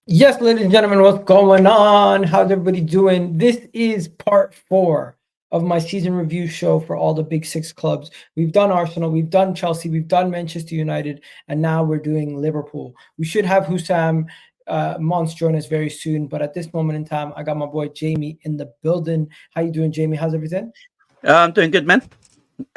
Yes, ladies and gentlemen, what's going on? How's everybody doing? This is part 4 of my season review show for all the big 6 clubs. We've done Arsenal, we've done Chelsea, we've done Manchester United, and now we're doing Liverpool. We should have Hussam Mons join us very soon, but at this moment in time, I got my boy Jamie in the building. How you doing, Jamie? How's everything? I'm doing good, man.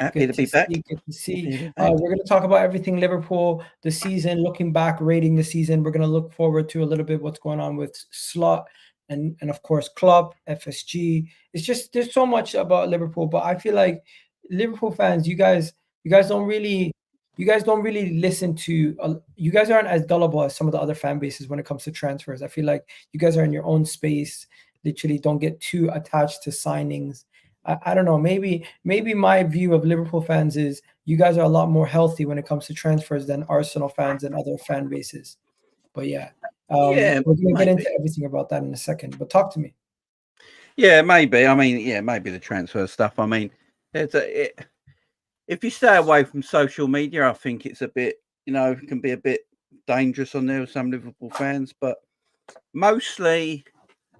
Happy Good to to be back. see. Good to see. Happy to be back. We're going to talk about everything Liverpool, the season, looking back, rating the season. We're going to look forward to a little bit what's going on with Slot and of course Klopp, FSG. It's just there's so much about Liverpool, but I feel like Liverpool fans, you guys don't really listen to. You guys aren't as gullible as some of the other fan bases when it comes to transfers. I feel like you guys are in your own space. Literally, don't get too attached to signings. I don't know. Maybe my view of Liverpool fans is you guys are a lot more healthy when it comes to transfers than Arsenal fans and other fan bases. But yeah, Yeah, we're gonna get into maybe. everything about that in a second. But talk to me. Yeah, maybe. I mean, yeah, maybe the transfer stuff. I mean, if you stay away from social media, I think it's a bit, can be a bit dangerous on there with some Liverpool fans. But mostly,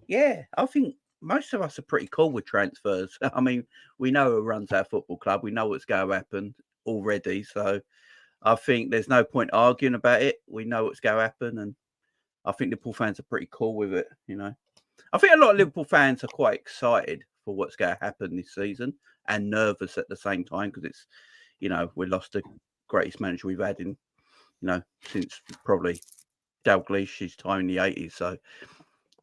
yeah, I think most of us are pretty cool with transfers. I mean, we know who runs our football club. We know what's going to happen already. So I think there's no point arguing about it. We know what's going to happen, and I think Liverpool fans are pretty cool with it. I think a lot of Liverpool fans are quite excited for what's going to happen this season and nervous at the same time because we lost the greatest manager we've had since probably Dalglish's time in the 80s. So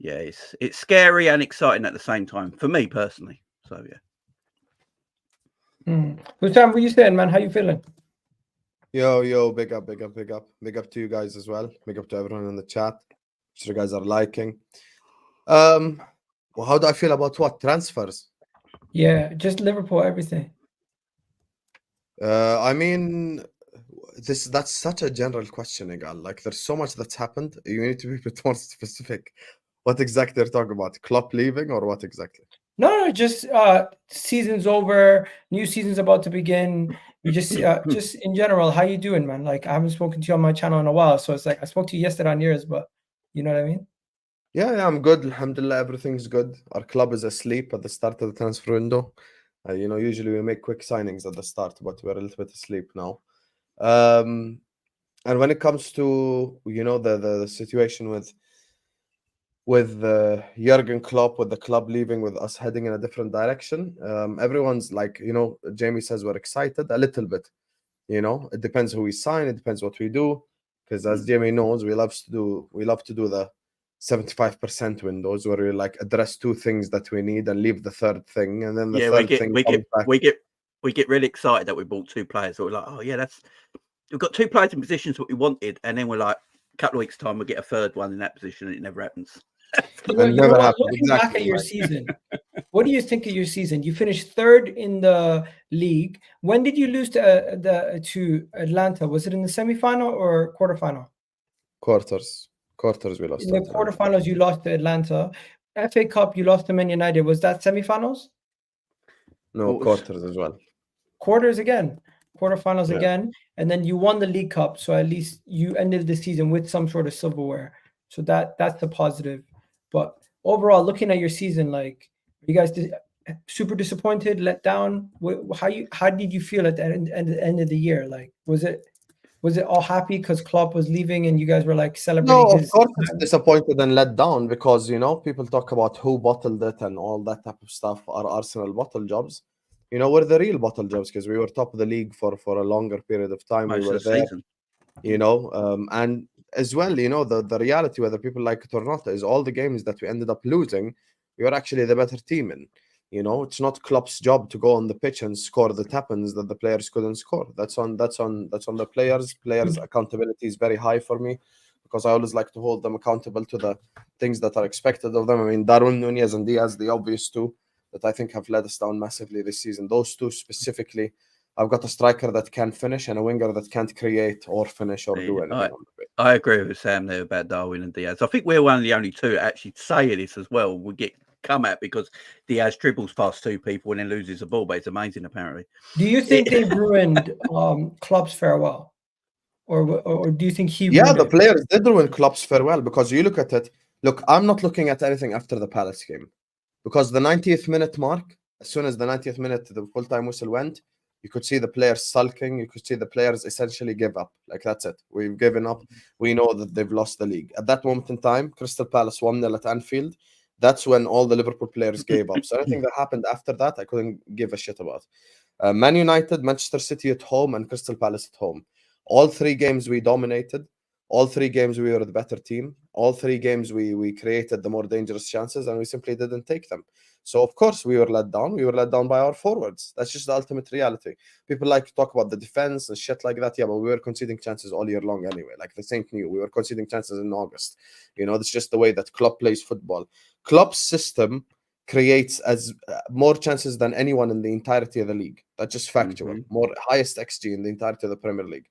yeah, it's scary and exciting at the same time for me personally. So yeah. Hussam, what you saying, man? How you feeling? Yo, big up, big up, big up. Big up to you guys as well. Big up to everyone in the chat. Which you guys are liking. Well, how do I feel about what? Transfers? Yeah, just Liverpool, everything. I mean, that's such a general question, Igal. Like, there's so much that's happened. You need to be a bit more specific. What exactly they're talking about? Klopp leaving or what exactly? No, just season's over, new season's about to begin. You just in general, how you doing, man? Like I haven't spoken to you on my channel in a while, so it's like I spoke to you yesterday on yours, but you know what I mean? Yeah, I'm good. Alhamdulillah, everything's good. Our club is asleep at the start of the transfer window. Usually we make quick signings at the start, but we're a little bit asleep now. Um, and when it comes to the situation with Jürgen Klopp, with the club leaving, with us heading in a different direction, everyone's like, Jamie says we're excited a little bit. It depends who we sign. It depends what we do. Because as Jamie knows, we love to do the 75% windows where we like address two things that we need and leave the third thing, and then the Yeah, we third get thing we comes get back. we get really excited that we bought two players. So we're like, oh yeah, we've got two players in positions what we wanted, and then we're like, a couple of weeks time we'll get a third one in that position, and it never happens. And it You know never what? happens. Looking back Exactly. at your season, what do you think of your season? You finished third in the league. When did you lose to Atlanta? Was it in the semifinal or quarterfinal? Quarters we lost In the to Atalanta. quarterfinals, you lost to Atlanta. FA Cup, you lost to Man United. Was that semifinals? No, What was quarters as well. Quarters again, quarterfinals Yeah. again, and then you won the League Cup. So at least you ended the season with some sort of silverware. So that's the positive. But overall, looking at your season, like you guys super disappointed, let down. How did you feel at the end of the year? Like was it all happy because Klopp was leaving and you guys were like celebrating No, of his? course it's disappointed and let down because people talk about who bottled it and all that type of stuff. Are Arsenal bottle jobs? We're the real bottle jobs because we were top of the league for a longer period of time. We most of were the there, season? and as well, the reality, whether people like it or not, is all the games that we ended up losing, we were actually the better team in. It's not Klopp's job to go on the pitch and score the tap-ins that the players couldn't score. That's on the players. Players' accountability is very high for me because I always like to hold them accountable to the things that are expected of them. I mean, Darwin Nunez and Diaz, the obvious two that I think have let us down massively this season. Those two specifically. I've got a striker that can finish and a winger that can't create or finish or do Yeah, anything on the pitch. I agree with Sam there about Darwin and Diaz. I think we're one of the only two that actually say this as well. We get come at because Diaz dribbles past two people and then loses the ball, but it's amazing apparently. Do you think they've ruined Klopp's farewell? or do you think he? Yeah, ruined the it? players did ruin Klopp's farewell because you look at it. Look, I'm not looking at anything after the Palace game because the 90th minute mark, as soon as the 90th minute, the full-time whistle went, you could see the players sulking. You could see the players essentially give up. Like, that's it. We've given up. We know that they've lost the league. At that moment in time, Crystal Palace 1-0 at Anfield. That's when all the Liverpool players gave up. So anything that happened after that, I couldn't give a shit about. Man United, Manchester City at home, and Crystal Palace at home. All 3 games we dominated. All 3 games we were the better team. All 3 games we created the more dangerous chances, and we simply didn't take them. So of course we were let down. We were let down by our forwards. That's just the ultimate reality. People like to talk about the defense and shit like that. Yeah, but we were conceding chances all year long anyway. Like the Saint knew we were conceding chances in August. You know, that's just the way that Klopp plays football. Klopp's system creates as more chances than anyone in the entirety of the league. That's just factual. More highest XG in the entirety of the Premier League.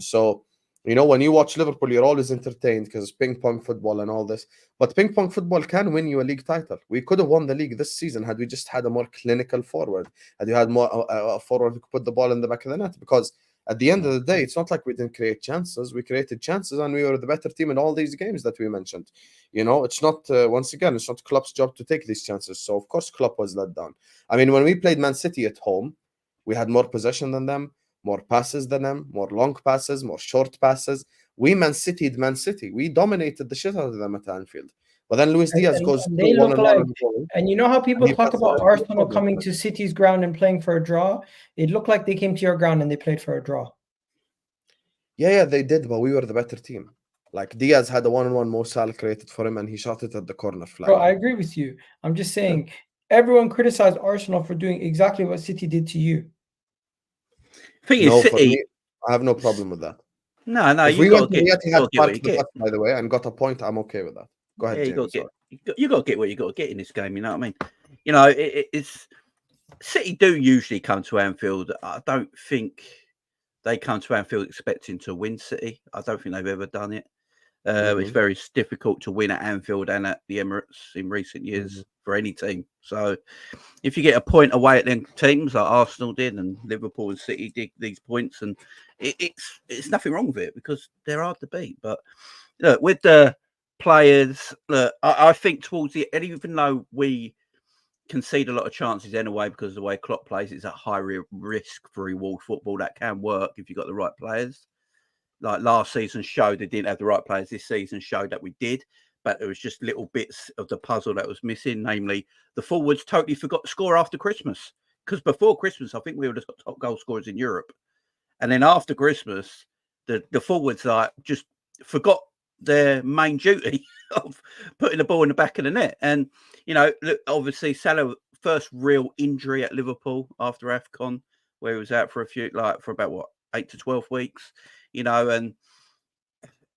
So, you know, when you watch Liverpool, you're always entertained because it's ping pong football and all this. But ping pong football can win you a league title. We could have won the league this season had we just had a more clinical forward. Had you had more a forward who could put the ball in the back of the net. Because at the end of the day, it's not like we didn't create chances. We created chances and we were the better team in all these games that we mentioned. You know, it's not, once again, it's not Klopp's job to take these chances. So, of course, Klopp was let down. I mean, when we played Man City at home, we had more possession than them, more passes than them, more long passes, more short passes. We Man City'd Man City. We dominated the shit out of them at Anfield. But then Luis Diaz goes and they look like, and you know how people he talk passes about out Arsenal the coming to City's ground and playing for a draw? It looked like they came to your ground and they played for a draw. Yeah, they did, but we were the better team. Like Diaz had a 1-on-1 Mo Salah created for him and he shot it at the corner flag. Bro, I agree with you. I'm just saying, everyone criticized Arsenal for doing exactly what City did to you. No, for me, I have no problem with that. No, if you got to get the bus, by the way, and got a point, I'm okay with that. Go ahead, James. You got to get what you got to get in this game. You know what I mean? You know, it's City do usually come to Anfield. I don't think they come to Anfield expecting to win City. I don't think they've ever done it. It's very difficult to win at Anfield and at the Emirates in recent years for any team. So if you get a point away at them teams like Arsenal did and Liverpool and City did these points, and it's nothing wrong with it because they're hard to beat. But look, with the players, look, I think towards the end, even though we concede a lot of chances anyway because of the way Klopp plays, it's a high risk for reward football that can work if you've got the right players. Like last season showed they didn't have the right players. This season showed that we did, but there was just little bits of the puzzle that was missing. Namely, the forwards totally forgot to score after Christmas. Because before Christmas, I think we would have got top goal scorers in Europe. And then after Christmas, the forwards just forgot their main duty of putting the ball in the back of the net. And, you know, look, obviously Salah, first real injury at Liverpool after AFCON, where he was out for for about 8 to 12 weeks. You know, and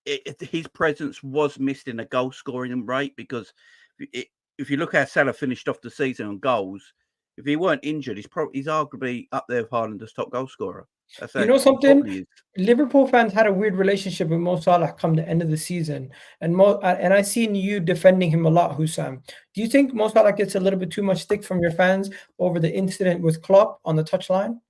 his presence was missed in a goal scoring rate because if you look how Salah finished off the season on goals, if he weren't injured, he's arguably up there with Haaland as top goal scorer. You know something? Liverpool fans had a weird relationship with Mo Salah come the end of the season, and I seen you defending him a lot, Hussam. Do you think Mo Salah gets a little bit too much stick from your fans over the incident with Klopp on the touchline?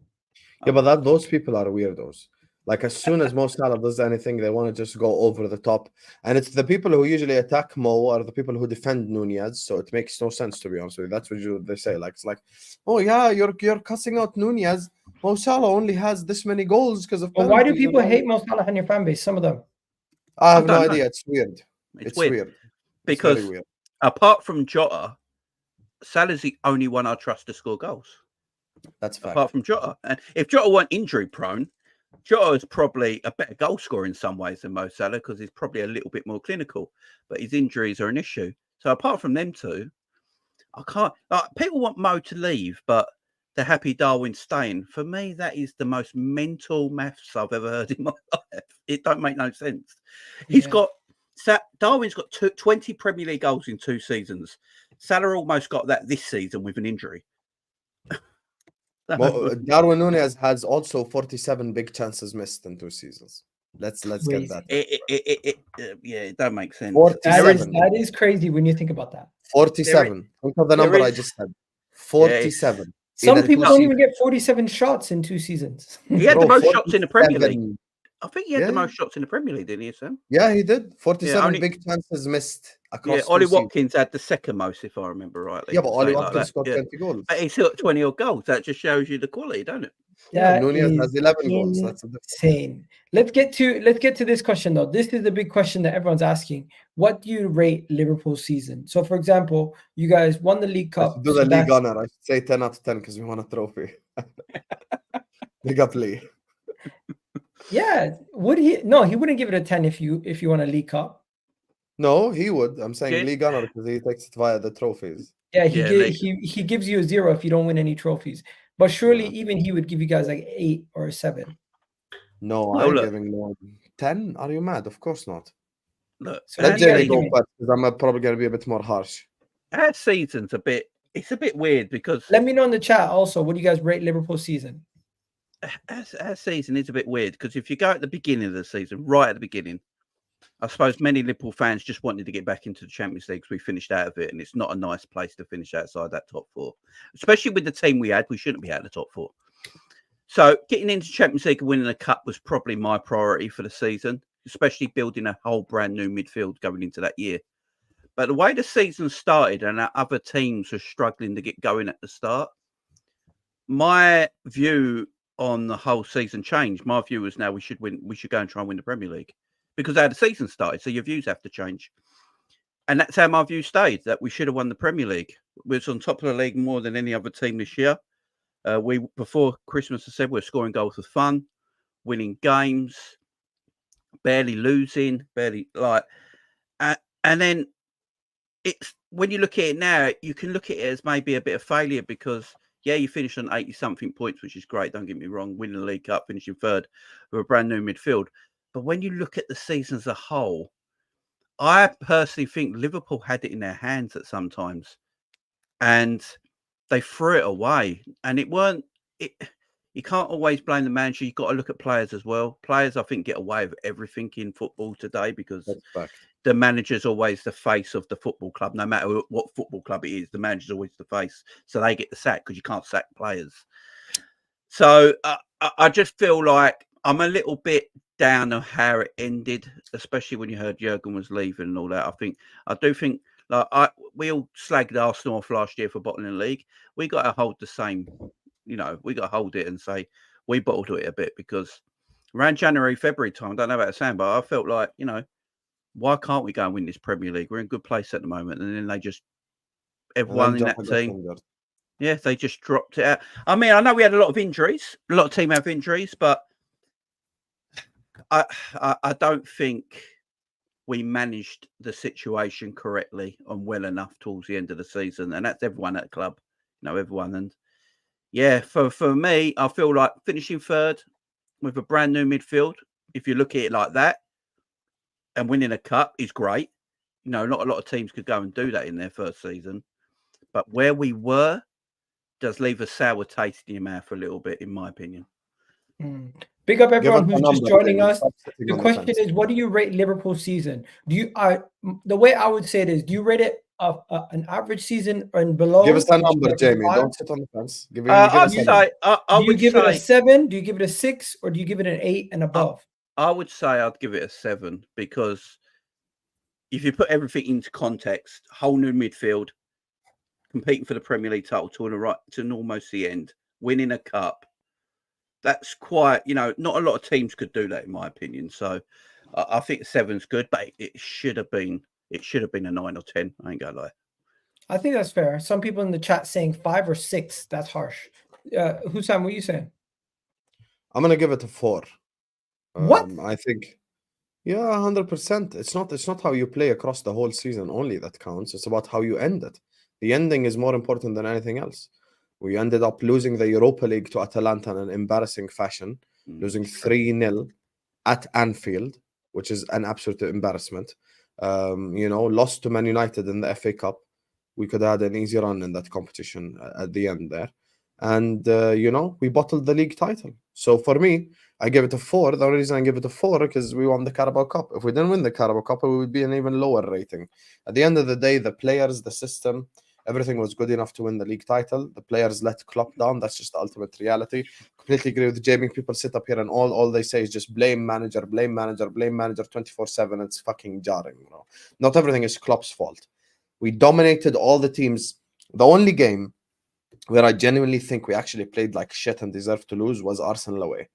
Yeah, but those people are weirdos. Like, as soon as Mo Salah does anything, they want to just go over the top. And it's the people who usually attack Mo are the people who defend Nunez. So it makes no sense, to be honest with you. That's what they say. Like, it's like, oh, yeah, you're cussing out Nunez. Mo Salah only has this many goals because of penalties. Why do people hate Mo Salah in your fan base? Some of them. I have no idea. It's weird. It's weird. Because very weird. Apart from Jota, Salah's the only one I trust to score goals. That's fact. Apart from Jota. And if Jota weren't injury prone, Jota is probably a better goal scorer in some ways than Mo Salah because he's probably a little bit more clinical, but his injuries are an issue. So apart from them two, I can't. People want Mo to leave, but they're happy Darwin's staying. For me, that is the most mental maths I've ever heard in my life. It don't make no sense. Darwin's got 20 Premier League goals in 2 seasons. Salah almost got that this season with an injury. Well, Darwin Nunez has also 47 big chances missed in 2 seasons. Let's get that. It don't make sense. 47. That is crazy when you think about that. 47. Think of the number I just said. 47. Some people don't even get 47 shots in 2 seasons. He had the most shots in the Premier League. I think he had the Yeah. most shots in the Premier League, didn't he, Sam? Yeah, he did. 47 only- big chances missed across. Yeah, Ollie Watkins had the second most, if I remember rightly. Yeah, but Ollie Something like Watkins that. scored Yeah. 20 goals. But he's got 20 odd goals. That just shows you the quality, don't it? Yeah, That Nunez is has 11 goals. That's a difference. insane. Let's get to this question though. This is the big question that everyone's asking. What do you rate Liverpool's season? So, for example, you guys won the League I Cup. should do so the league that's- honor. I should say 10 out of 10 because we won a trophy. Big up, Lee. Yeah, would he? No, he wouldn't give it a 10 if you won a League Cup. No, he would. I'm saying Yeah. league honor because he takes it via the trophies. Yeah, Yeah, he gives you a 0 if you don't win any trophies. But surely Yeah. even he would give you guys like 8 or a 7. No, Well, I'm look. giving more. 10? Are you mad? Of course not. Look, So what Let do you guys Jamie go give me? first because I'm probably going to be a bit more harsh. our season's a bit weird because Let me know in the chat also. What do you guys rate Liverpool's season? our season is a bit weird because if you go at the beginning of the season, right at the beginning, I suppose many Liverpool fans just wanted to get back into the Champions League because we finished out of it, and it's not a nice place to finish outside that top 4, especially with the team we had. We shouldn't be out of the top 4. So getting into Champions League and winning a cup was probably my priority for the season, especially building a whole brand new midfield going into that year. But the way the season started and our other teams were struggling to get going at the start, my view on the whole season changed. My view was now we should win. We should go and try and win the Premier League because how the season started. So your views have to change. And that's how my view stayed, that we should have won the Premier League. We was on top of the league more than any other team this year. We before Christmas, I said we're scoring goals for fun, winning games, barely losing, barely like, and then it's when you look at it now, you can look at it as maybe a bit of failure because yeah, you finished on 80-something points, which is great. Don't get me wrong, winning the League Cup, finishing third with a brand new midfield. But when you look at the season as a whole, I personally think Liverpool had it in their hands at some times, and they threw it away. And it weren't. You can't always blame the manager. You've got to look at players as well. Players, I think, get away with everything in football today because the manager's always the face of the football club. No matter what football club it is, the manager's always the face. So they get the sack because you can't sack players. So I just feel like I'm a little bit down on how it ended, especially when you heard Jürgen was leaving and all that. I do think like we all slagged Arsenal off last year for bottling the league. We got to hold the same. We got to hold it and say we bottled it a bit because around January, February time, I don't know about Sam, but I felt like, why can't we go and win this Premier League? We're in a good place at the moment. And then they just, everyone in that team, yeah, they just dropped it out. I mean, I know we had a lot of injuries. A lot of team have injuries, but I don't think we managed the situation correctly and well enough towards the end of the season. And that's everyone at the club, everyone. And yeah, for me, I feel like finishing third with a brand new midfield, if you look at it like that, and winning a cup is great. Not a lot of teams could go and do that in their first season. But where we were does leave a sour taste in your mouth a little bit, in my opinion. Big up everyone who's just joining us. The question is, what do you rate Liverpool's season? The way I would say it is, do you rate it an average season and below? Give us a number, Jamie. Don't sit on the fence. Do you give it a 7? Do you give it a 6? Or do you give it an 8 and above? I would say I'd give it a 7 because if you put everything into context, whole new midfield, competing for the Premier League title to almost the end, winning a cup. That's quite, not a lot of teams could do that, in my opinion. So I think 7's good, but it should have been a 9 or 10. I ain't gonna lie. I think that's fair. Some people in the chat saying 5 or 6. That's harsh. Hussam, what are you saying? I'm gonna give it a 4. What? I think, 100%. It's not how you play across the whole season only that counts. It's about how you end it. The ending is more important than anything else. We ended up losing the Europa League to Atalanta in an embarrassing fashion, losing 3-0 at Anfield, which is an absolute embarrassment. Lost to Man United in the FA Cup. We could have had an easy run in that competition at the end there. And, we bottled the league title. So for me, I give it a 4. The only reason I give it a 4 because we won the Carabao Cup. If we didn't win the Carabao Cup, it would be an even lower rating. At the end of the day, the players, the system, Everything was good enough to win the league title. The players let Klopp down. That's just the ultimate reality. Completely agree with Jamie. People sit up here and all they say is just blame manager 24/7. It's fucking jarring. You know, not everything is Klopp's fault. We dominated all the teams. The only game where I genuinely think we actually played like shit and deserved to lose was Arsenal away.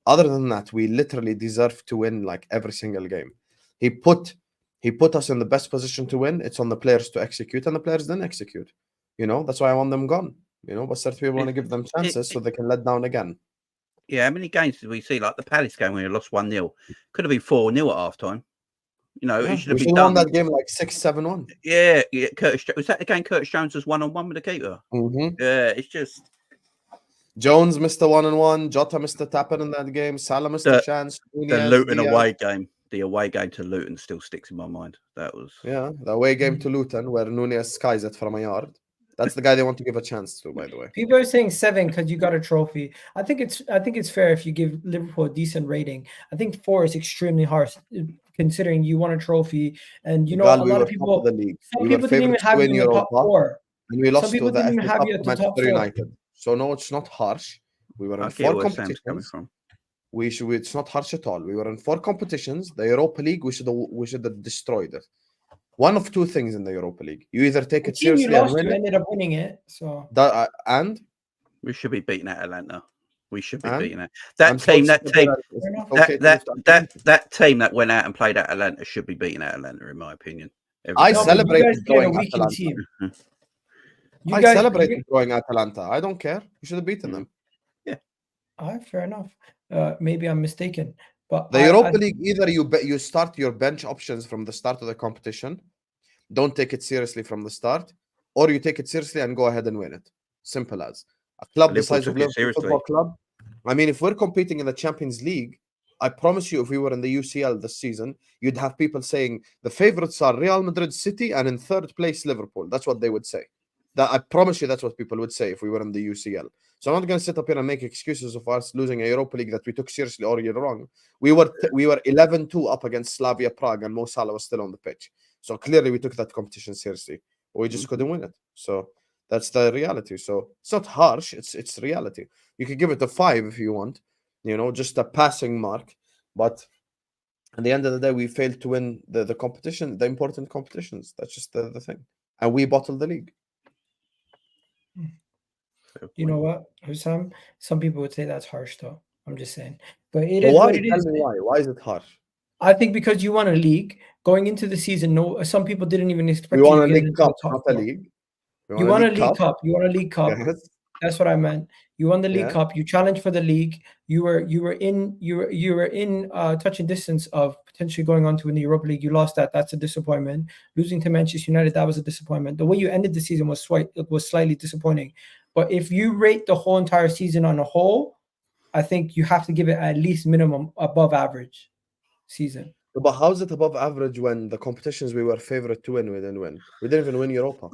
Other than that, we literally deserved to win like every single game. He put us in the best position to win. It's on the players to execute, and the players didn't execute. You know, that's why I want them gone. You know, but certain people want to give them chances so they can let down again. Yeah, how many games did we see? Like the Palace game where we lost 1-0. Could have been 4-0 at half time. You know, it should have been won that game like 6-7-1. Yeah, Curtis. Was that the game Curtis Jones was 1-on-1 with the keeper? Mm-hmm. Yeah, it's just Jones missed a 1-on-1. Jota missed a tapper in that game. Salah missed a chance. The Luton away game. The away game to Luton still sticks in my mind. That was the away game to Luton where Nunez skies it from a yard. That's the guy they want to give a chance to, by the way. People are saying 7 because you got a trophy. I think it's fair if you give Liverpool a decent rating. I think 4 is extremely harsh considering you won a trophy, and you know a lot of people. The league. Some people didn't even have you in the top 4, and we lost some people to the didn't even have you at the top 4. United. So no, it's not harsh. We were in 4 competitions. It's not harsh at all. We were in 4 competitions. The Europa League, we should have destroyed it. One of 2 things in the Europa League: you either take it seriously and win it. Ended up winning it. So and we should be beating Atalanta. We should be beating it. That team that went out and played Atalanta should be beating Atalanta, in my opinion. I celebrated drawing Atalanta. Team. I celebrated drawing Atalanta. I don't care. You should have beaten them. Yeah. Fair enough. Maybe I'm mistaken. But the Europa League, either you start your bench options from the start of the competition, don't take it seriously from the start, or you take it seriously and go ahead and win it. Simple as. A club the size of Liverpool Football Club. I mean, if we're competing in the Champions League, I promise you, if we were in the UCL this season, you'd have people saying the favorites are Real Madrid, City, and in 3rd place Liverpool. That's what they would say. That I promise you, that's what people would say if we were in the UCL. So I'm not going to sit up here and make excuses of us losing a Europa League that we took seriously or you're wrong. We were 11-2 up against Slavia Prague, and Mo Salah was still on the pitch. So clearly we took that competition seriously. We just couldn't win it. So that's the reality. So it's not harsh. It's reality. You could give it a 5 if you want, you know, just a passing mark. But at the end of the day, we failed to win the competition, the important competitions. That's just the thing. And we bottled the league. You know what, Hussam? Some people would say that's harsh, though. I'm just saying. But it is what it is. Tell me why. Why is it harsh? I think because you won a league going into the season. No, some people didn't even expect. You won a league cup, not a league. You won a league cup. You won a league cup. Yes. That's what I meant. You won the League Cup. You challenged for the league. You were in touching distance of potentially going on to win the Europa League. You lost that. That's a disappointment. Losing to Manchester United, that was a disappointment. The way you ended the season was slightly disappointing. But if you rate the whole entire season on a whole, I think you have to give it at least minimum above average season. But how is it above average when the competitions we were favorite to win, we didn't win? We didn't even win Europa.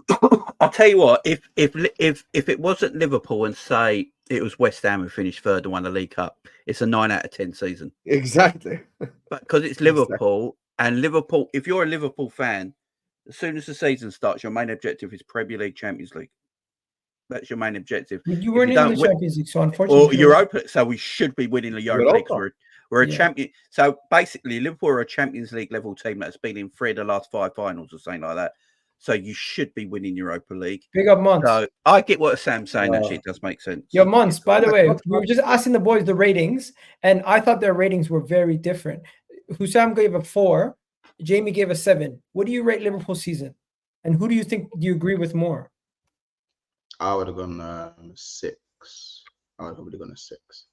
I'll tell you what, if it wasn't Liverpool and say it was West Ham who finished 3rd and won the League Cup, it's a 9 out of 10 season. Exactly. But because it's Liverpool, and Liverpool, if you're a Liverpool fan, as soon as the season starts, your main objective is Premier League, Champions League. That's your main objective. You weren't in the Champions League, so unfortunately. Or Europa, so we should be winning the Europa League. We're a champion. So basically, Liverpool are a Champions League level team that's been in 3 of the last 5 finals or something like that. So you should be winning Europa League. Big up Mons. So I get what Sam's saying. Actually, it does make sense. Yo, Mons, by the way, we were just asking the boys the ratings, and I thought their ratings were very different. Hussam gave a 4. Jamie gave a 7. What do you rate Liverpool season? And who do you agree with more? I would have gone 6. I would have probably gone a 6.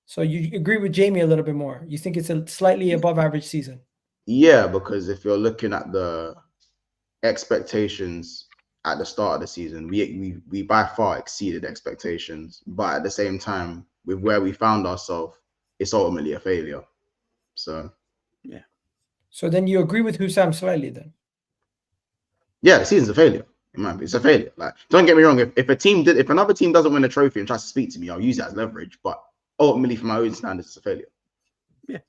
So you agree with Jamie a little bit more. You think it's a slightly above average season? Yeah, because if you're looking at the expectations at the start of the season, we by far exceeded expectations. But at the same time, with where we found ourselves, it's ultimately a failure. So yeah. So then you agree with Hussam slightly then? Yeah, the season's a failure. It's a failure. Like, don't get me wrong. If another team doesn't win a trophy and tries to speak to me, I'll use it as leverage. But ultimately, for my own standards, it's a failure. Yeah.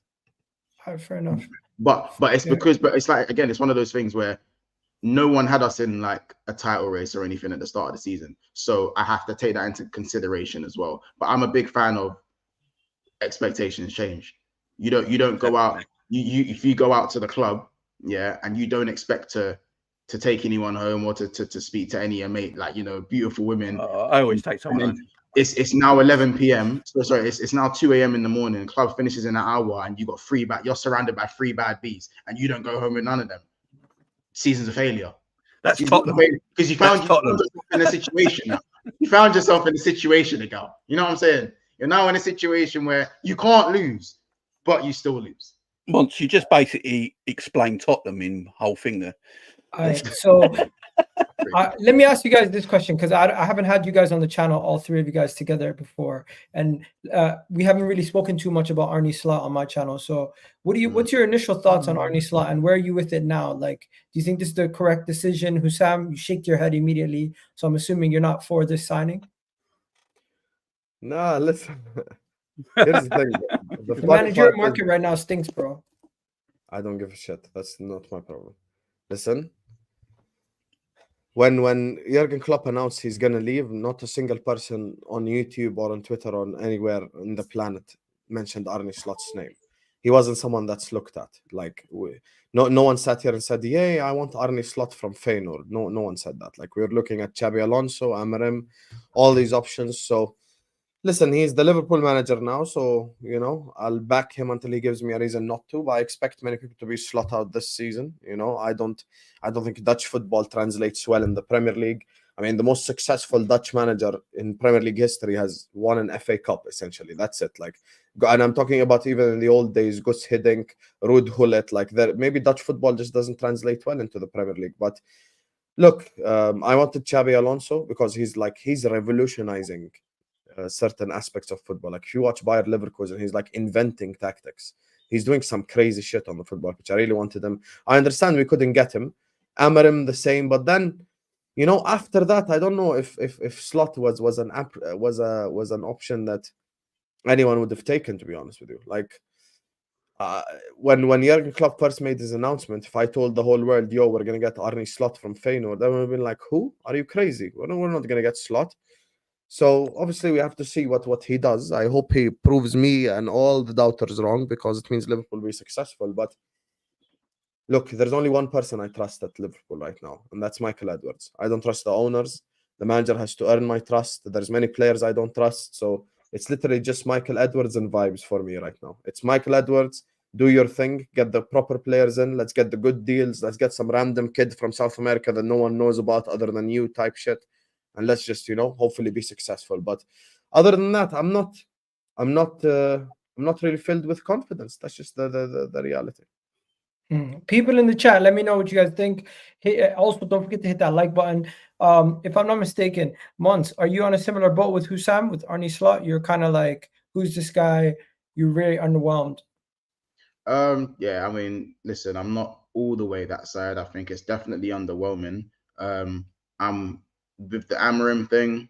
Fair enough. But it's because it's like, again, it's one of those things where no one had us in like a title race or anything at the start of the season. So I have to take that into consideration as well. But I'm a big fan of expectations change. You don't go out. If you go out to the club, yeah, and you don't expect to take anyone home or to speak to any mate, like, you know, beautiful women. I always take someone home. It's now 11 p.m. So sorry, it's now 2 a.m. in the morning. Club finishes in an hour, and you got you're surrounded by 3 bad bees, and you don't go home with none of them. Season's a failure. That's Tottenham. Because you found yourself in a situation now. You found yourself in a situation ago. You know what I'm saying? You're now in a situation where you can't lose, but you still lose. Once you just basically explain Tottenham in whole thing there. All right, so let me ask you guys this question, because I haven't had you guys on the channel, all three of you guys together before, and we haven't really spoken too much about Arne Slot on my channel. So what's your initial thoughts on Arne Slot, and where are you with it now? Like, do you think this is the correct decision? Hussam, you shake your head immediately, so I'm assuming you're not for this signing. Nah, listen. Here's the thing. The managerial market right now stinks, bro. I don't give a shit. That's not my problem. Listen. When Jürgen Klopp announced he's gonna leave, not a single person on YouTube or on Twitter or anywhere on the planet mentioned Arne Slot's name. He wasn't someone that's looked at. Like, no one sat here and said, "Yeah, I want Arne Slot from Feyenoord." No one said that. Like, we were looking at Xabi Alonso, Amorim, all these options. So, listen, he's the Liverpool manager now, so, you know, I'll back him until he gives me a reason not to. But I expect many people to be slot out this season. You know, I don't think Dutch football translates well in the Premier League. I mean, the most successful Dutch manager in Premier League history has won an FA Cup, essentially. That's it. Like, and I'm talking about even in the old days, Gus Hiddink, Ruud Gullit. Like, maybe Dutch football just doesn't translate well into the Premier League. But look, I wanted Xabi Alonso because he's revolutionizing certain aspects of football. Like, if you watch Bayer Leverkusen, he's like inventing tactics. He's doing some crazy shit on the football pitch. I really wanted him. I understand we couldn't get him. Amorim the same, but then, you know, after that, I don't know if Slot was an option that anyone would have taken, to be honest with you. Like, when Jürgen Klopp first made his announcement, if I told the whole world, "Yo, we're gonna get Arne Slot from Feyenoord," they would have been like, "Who? Are you crazy? We're not gonna get Slot." So obviously we have to see what he does. I hope he proves me and all the doubters wrong, because it means Liverpool will be successful. But look, there's only one person I trust at Liverpool right now, and that's Michael Edwards. I don't trust the owners. The manager has to earn my trust. There's many players I don't trust. So it's literally just Michael Edwards and vibes for me right now. It's Michael Edwards, do your thing, get the proper players in, let's get the good deals, let's get some random kid from South America that no one knows about other than you type shit. And let's just, you know, hopefully be successful. But other than that, I'm not really filled with confidence. That's just the reality. People in the chat, let me know what you guys think. Hey, also, don't forget to hit that like button. If I'm not mistaken, Mons, are you on a similar boat with Hussam, with Arne Slot? You're kind of like, who's this guy? You're very underwhelmed. Yeah, I mean, listen, I'm not all the way that side. I think it's definitely underwhelming. I'm with the Amorim thing.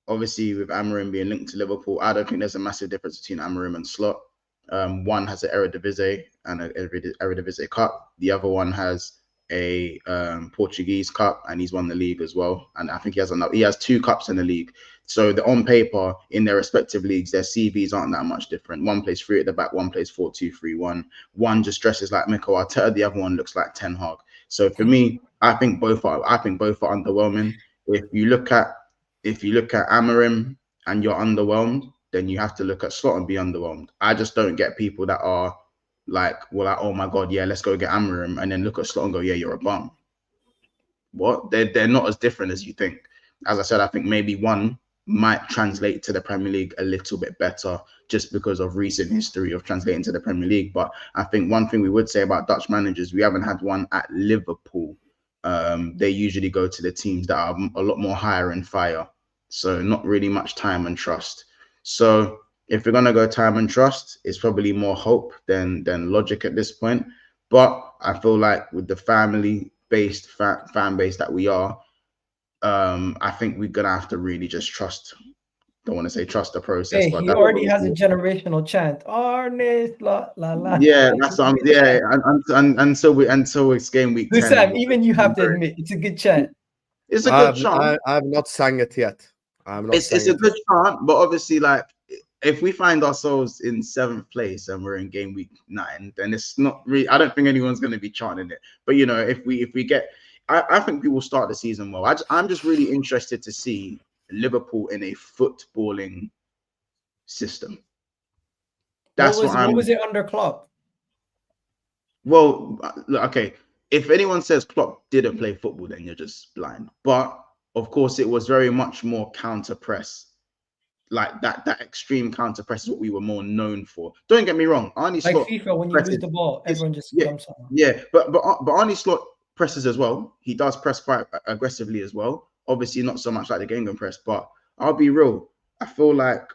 Obviously, with Amorim being linked to Liverpool, I don't think there's a massive difference between Amorim and Slot. One has an Eredivisie and an Eredivisie Cup. The other one has a Portuguese Cup, and he's won the league as well. And I think he has 2 cups in the league. So on paper, in their respective leagues, their CVs aren't that much different. One plays 3 at the back, one plays 4-2-3-1. One just dresses like Mikel Arteta, the other one looks like Ten Hag. So for me, I think both are underwhelming. If you look at Amorim and you're underwhelmed, then you have to look at Slot and be underwhelmed. I just don't get people that are like, oh my God, yeah, let's go get Amorim, and then look at Slot and go, yeah, you're a bum. What? They're not as different as you think. As I said, I think maybe one might translate to the Premier League a little bit better just because of recent history of translating to the Premier League. But I think one thing we would say about Dutch managers, we haven't had one at Liverpool. They usually go to the teams that are a lot more higher in fire. So not really much time and trust. So if we're going to go time and trust, it's probably more hope than logic at this point. But I feel like with the family-based fan base that we are, I think we're going to have to really just trust don't want to say trust the process, Hey, but he that's already has a generational chant. Arne, la la la. yeah, that's until it's game week 10. Sam, even you have to admit it's a good chant. It's a good chant. I have not sang it yet. It's a good chant, but obviously, like, if we find ourselves in 7th place and we're in game week 9, then it's not really. I don't think anyone's going to be chanting it. But you know, if we get, I think we will start the season well. I'm just really interested to see Liverpool in a footballing system. That's what was it under Klopp? Well, look, okay. If anyone says Klopp didn't play football, then you're just blind. But of course, it was very much more counter press. Like that extreme counter press is what we were more known for. Don't get me wrong, Arne Like Slot FIFA, when you lose the ball, everyone just jumps on. Yeah, but Arne Slot presses as well. He does press quite aggressively as well. Obviously, not so much like the Genghis press, but I'll be real. I feel like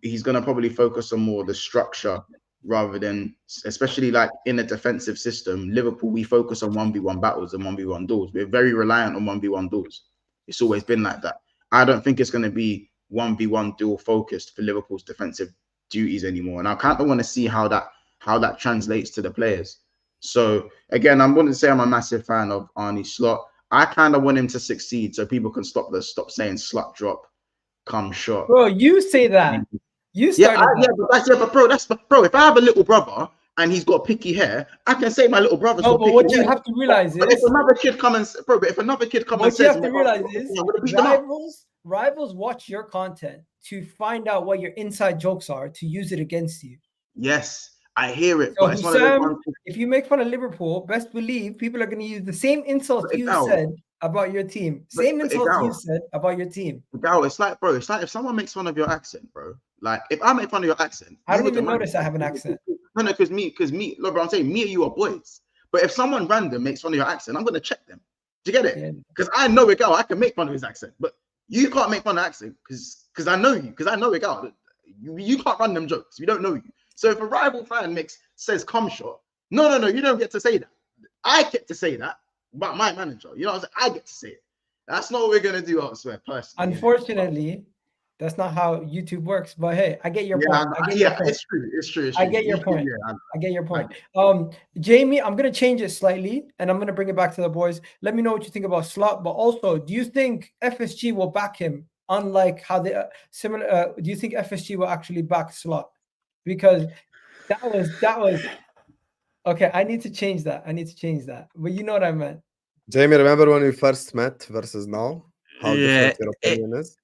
he's gonna probably focus on more the structure rather than, especially like in a defensive system. Liverpool, we focus on 1v1 battles and 1v1 duels. We're very reliant on 1v1 duels. It's always been like that. I don't think it's going to be 1v1 duel focused for Liverpool's defensive duties anymore. And I kind of want to see how that translates to the players. So again, I wouldn't say I'm a massive fan of Arne Slot. I kind of want him to succeed so people can stop saying slut drop, come shot. Bro, you say that. You started but bro, if I have a little brother and he's got picky hair, I can say my little brother's got picky hair. What you have to realize is, if another kid come and says, what you have to realize is, rivals watch your content to find out what your inside jokes are to use it against you. Yes, I hear it. So but it's Sam, if you make fun of Liverpool, best believe people are going to use the same insults you said about your team. Same insults you said about your team. It's like if someone makes fun of your accent, bro. Like if I make fun of your accent, I don't even notice I have an accent. No, because me, look, bro, I'm saying me and you are boys. But if someone random makes fun of your accent, I'm gonna check them. Do you get it? Because I know a guy, I can make fun of his accent, but you can't make fun of accent because I know you, because I know a guy. You can't run them jokes. We don't know you. So if a rival fan says "come shot," no, you don't get to say that. I get to say that about my manager. You know what I'm saying? I get to say it. That's not what we're gonna do elsewhere, personally. Unfortunately, that's not how YouTube works. But hey, I get your point. It's true. I get your point. I get your point. Jamie, I'm gonna change it slightly, and I'm gonna bring it back to the boys. Let me know what you think about Slot. But also, do you think FSG will back him? Unlike how they similar. Do you think FSG will actually back Slot? Because that was okay. I need to change that. But you know what I meant. Jamie, remember when we first met versus now? How different your opinion is?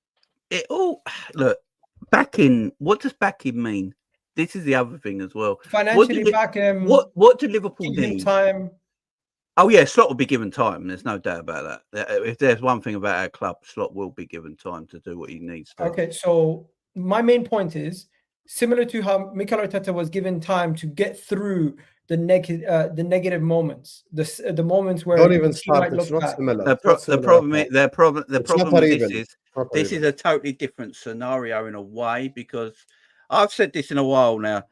Look, backing. What does backing mean? This is the other thing as well. Financially back him. What do Liverpool need? Time. Oh yeah, Slot will be given time. There's no doubt about that. If there's one thing about our club, Slot will be given time to do what he needs to. Okay, so my main point is similar to how Mikel Arteta was given time to get through the negative moments, the moments where don't even start. It's not similar. The problem with this is a totally different scenario in a way, because I've said this in a while now.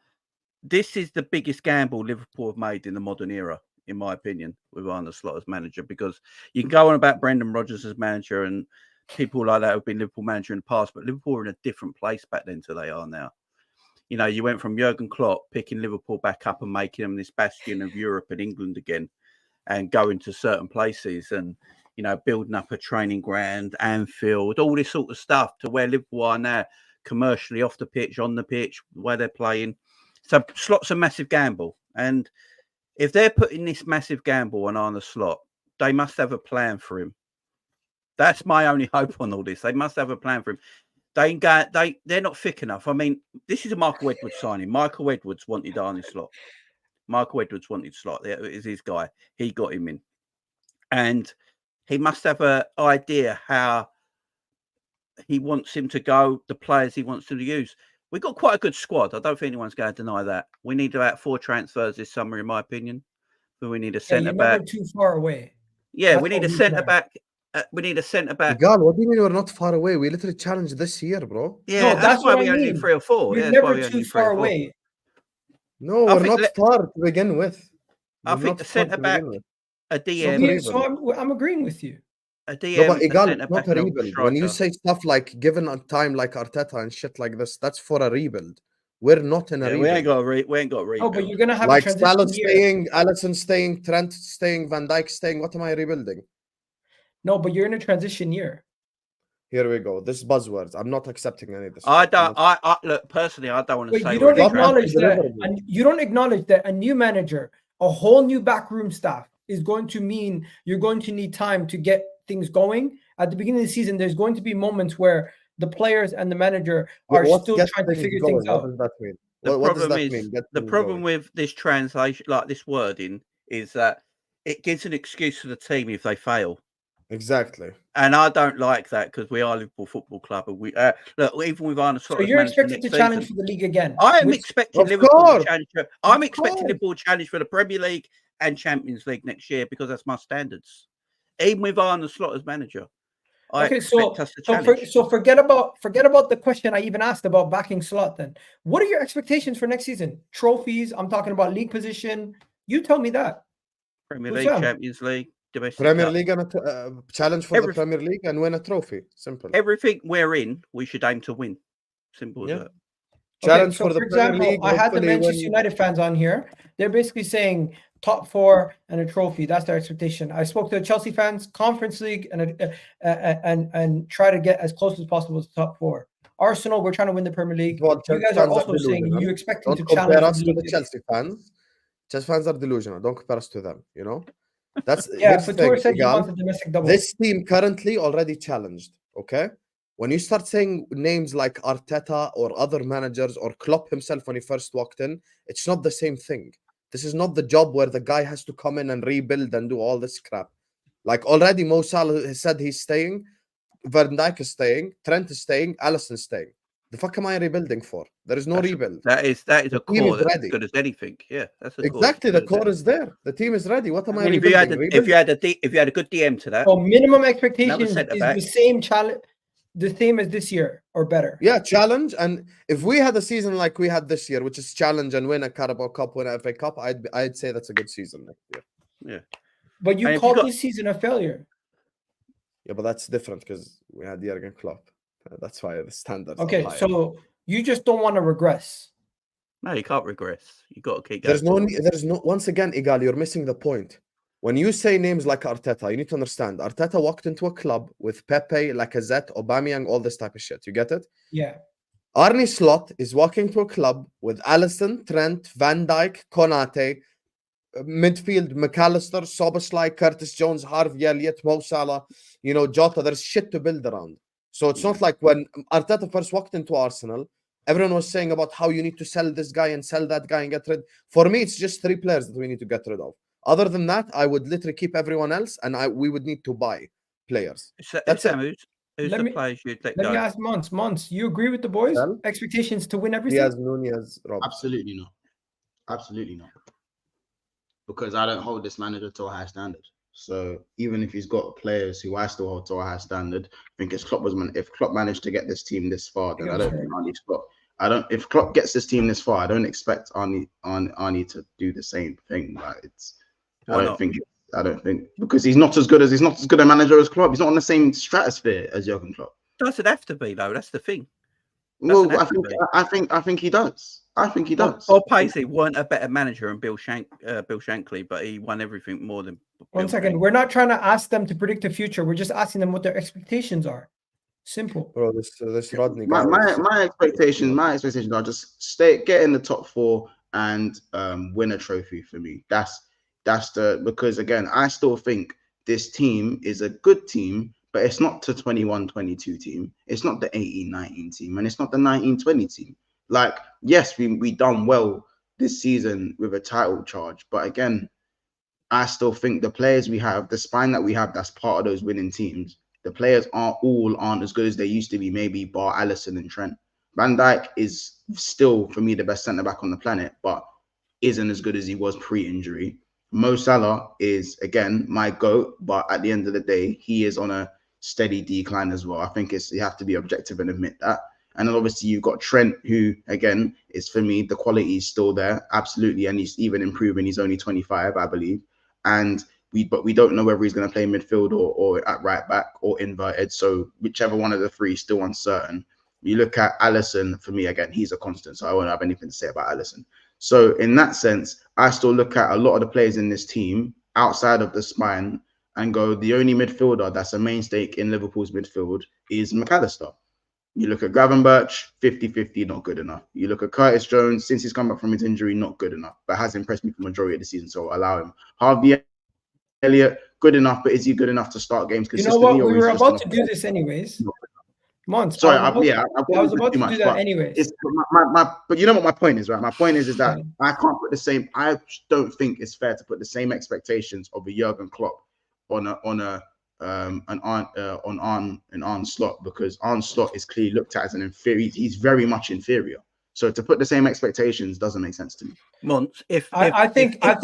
This is the biggest gamble Liverpool have made in the modern era, in my opinion, with Arne Slot as manager, because you can go on about Brendan Rodgers as manager and people like that have been Liverpool manager in the past, but Liverpool were in a different place back then to they are now. You know, you went from Jürgen Klopp picking Liverpool back up and making them this bastion of Europe and England again, and going to certain places and, you know, building up a training ground, Anfield, all this sort of stuff, to where Liverpool are now commercially, off the pitch, on the pitch, where they're playing. So Slot's a massive gamble. And if they're putting this massive gamble on Arne Slot, they must have a plan for him. That's my only hope on all this. They must have a plan for him. They're not thick enough. I mean, this is a Michael Edwards signing. Michael Edwards wanted Arne Slot. Michael Edwards wanted Slot. That is his guy. He got him in. And he must have an idea how he wants him to go, the players he wants to use. We've got quite a good squad. I don't think anyone's going to deny that. We need about 4 transfers this summer, in my opinion. But we need a centre back. Too far away. Yeah, we need a centre back. We need a centre back. God, what do you mean we're not far away? We literally challenged this year, bro. Yeah, no, that's why we only need 3 or 4. We're never too far away. No, we're not far to begin with. I think the centre back, a DM. So I'm agreeing with you. a No, DM, but a Igal, centre it's not back, a and a rebuild. When you striker. say stuff like given a time like Arteta and shit like this, that's for a rebuild. We're not in a Yeah, rebuild. we ain't got a rebuild. Oh, but you're gonna have a Like transition Salah year. staying, Alisson staying, Trent staying, Van Dijk staying. What am I rebuilding? No, but you're in a transition year. Here we go. This is buzzwords. I'm not accepting any of this. I shit. I'm don't. not- I look personally. I don't want to Wait, say you we're don't in a Klopp has to acknowledge transition. that, deliver me. and you don't acknowledge that a new manager, a whole new backroom staff is going to mean you're going to need time to get things going. At the beginning of the season, there's going to be moments where the players and the manager Yeah, are what's still get trying to things figure going? things What out. does that mean? The What does problem that is mean? Get the things problem going. with this translation, like this wording, is that it gives an excuse for the team if they fail. Exactly. And I don't like that because we are Liverpool Football Club, and we look even with Arne Slot So as you're manager expected next to challenge season. for the league again. I am which- expecting Of Liverpool course. to challenge. I'm Of expecting course. Liverpool to challenge for the Premier League and Champions League next year because that's my standards. Even with Arne Slot as manager, I Okay, expect us to challenge. so forget about the question I even asked about backing Slot. Then, what are your expectations for next season? Trophies. I'm talking about league position. You tell me that. Premier Who's League, them? Champions League, domestic Premier cup. League and a challenge for the Everything. Premier League and win a trophy. Simple. Everything we're in, we should aim to win. Simple as Yeah. that. Challenge so for the Premier example, League. I had the hopefully Manchester win- United fans on here. They're basically saying top 4 and a trophy. That's their expectation. I spoke to the Chelsea fans, Conference League, and try to get as close as possible to top 4. Arsenal, we're trying to win the Premier League. Well, You guys Chelsea are fans also saying delusional. you expecting Don't to challenge compare for us the to the league. Chelsea fans. Chelsea fans are delusional. Don't compare us to them. You know, that's Yeah, here's the Fatur thing. said he Igal, wants a domestic double. this team currently already challenged. Okay, when you start saying names like Arteta or other managers or Klopp himself when he first walked in, it's not the same thing. This is not the job where the guy has to come in and rebuild and do all this crap. Like already Mo Salah has said he's staying, Van Dijk is staying, Trent is staying, Alisson is staying. The fuck am I rebuilding for? There is no rebuild. That is The a team core is that's ready. as good as anything. Yeah, that's a Exactly, core. the core is there. The team is ready. What am I I mean, if you had rebuilding? if you had a good DM to that, So minimum expectations centre is back. the same challenge, the same as this year or better. Yeah, challenge. And if we had a season like we had this year, which is challenge and win a Carabao Cup, win a FA Cup, I'd say that's a good season next year. Yeah, But you And if you called got- this season a failure. Yeah, but that's different because we had Jürgen Klopp. That's why the standards Okay, are higher. so you just don't want to regress. no, you can't regress. You got to keep going. There's no. Once again, Igal, you're missing the point. When you say names like Arteta, you need to understand. Arteta walked into a club with Pepe, Lacazette, Aubameyang, all this type of shit. You get it? Yeah. Arne Slot is walking to a club with Alisson, Trent, Van Dijk, Konate, midfield, McAllister, Soboslai, Curtis Jones, Harvey Elliott, Mo Salah, Jota. There's shit to build around. So it's not like when Arteta first walked into Arsenal, everyone was saying about how you need to sell this guy and sell that guy and get rid. For me, it's just 3 players that we need to get rid of. Other than that, I would literally keep everyone else, and we would need to buy players. That's Sam, it. who's Let the me- players you'd let Let go? me ask Mons. Mons, you agree with the boys? Well, Expectations to win everything? Diaz, Nunez, Robertson. Absolutely not. Absolutely not. Because I don't hold this manager to a high standard. So even if he's got players who I still hold to a high standard, I think if Klopp managed to get this team this far, then I don't think Arnie's Klopp. If Klopp gets this team this far, I don't expect Arnie to do the same thing. Like Why I not? don't think because he's not as good a manager as Klopp. He's not on the same stratosphere as Jürgen Klopp. Doesn't have to be though. That's the thing. Well, have to be. I think he does. I think he does. Bob Paisley weren't a better manager than Bill Shankly, but he won everything more than. One Bill second. Shankly. We're not trying to ask them to predict the future. We're just asking them what their expectations are. Simple. Bro, this Rodney guy. My expectations are just get in the top 4 and win a trophy for me. That's because again, I still think this team is a good team, but it's not the 21-22 team. It's not the 18-19 team, and it's not the 19-20 team. Like, yes, we done well this season with a title charge, but again, I still think the players we have, the spine that we have, that's part of those winning teams. The players aren't as good as they used to be, maybe bar Alisson and Trent. Van Dijk is still, for me, the best centre-back on the planet, but isn't as good as he was pre-injury. Mo Salah is, again, my GOAT, but at the end of the day, he is on a steady decline as well. I think you have to be objective and admit that. And then obviously you've got Trent, who, again, is, for me, the quality is still there, absolutely, and he's even improving. He's only 25, I believe. And but we don't know whether he's going to play midfield or at right back or inverted. So whichever one of the three is still uncertain. You look at Alisson, for me, again, he's a constant, so I won't have anything to say about Alisson. So in that sense, I still look at a lot of the players in this team outside of the spine and go, the only midfielder that's a mainstay in Liverpool's midfield is McAllister. You look at Gravenberch, 50-50, not good enough. You look at Curtis Jones, since he's come back from his injury, not good enough, but has impressed me for the majority of the season, so I'll allow him. Harvey Elliott, good enough, but is he good enough to start games consistently? You know what? We were about to do this anyways. Months. Sorry, I was about to do that anyways. But you know what my point is, right? My point is that I can't put the same. I don't think it's fair to put the same expectations of a Jürgen Klopp on Arne Slot, because Arne Slot is clearly looked at as an inferior. He's very much inferior. So to put the same expectations doesn't make sense to me. Mons, I think Pep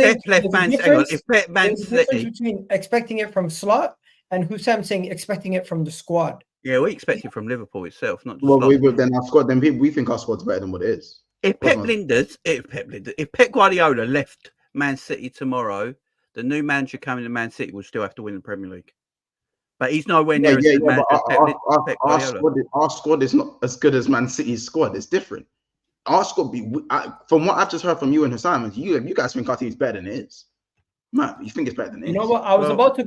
Man City between expecting it from Slot and Hussam saying expecting it from the squad. Yeah, we expect it from Liverpool itself, not just well. Then our squad. Then we think our squad's better than what it is. If Pep Guardiola left Man City tomorrow, the new manager coming to Man City will still have to win the Premier League. But he's nowhere near as good manager as Pep Guardiola. Our squad is not as good as Man City's squad. It's different. Our squad, from what I've just heard from you and Hassan, you guys think our team's better than it is. Man, you think it's better than it is. You know what? I was about to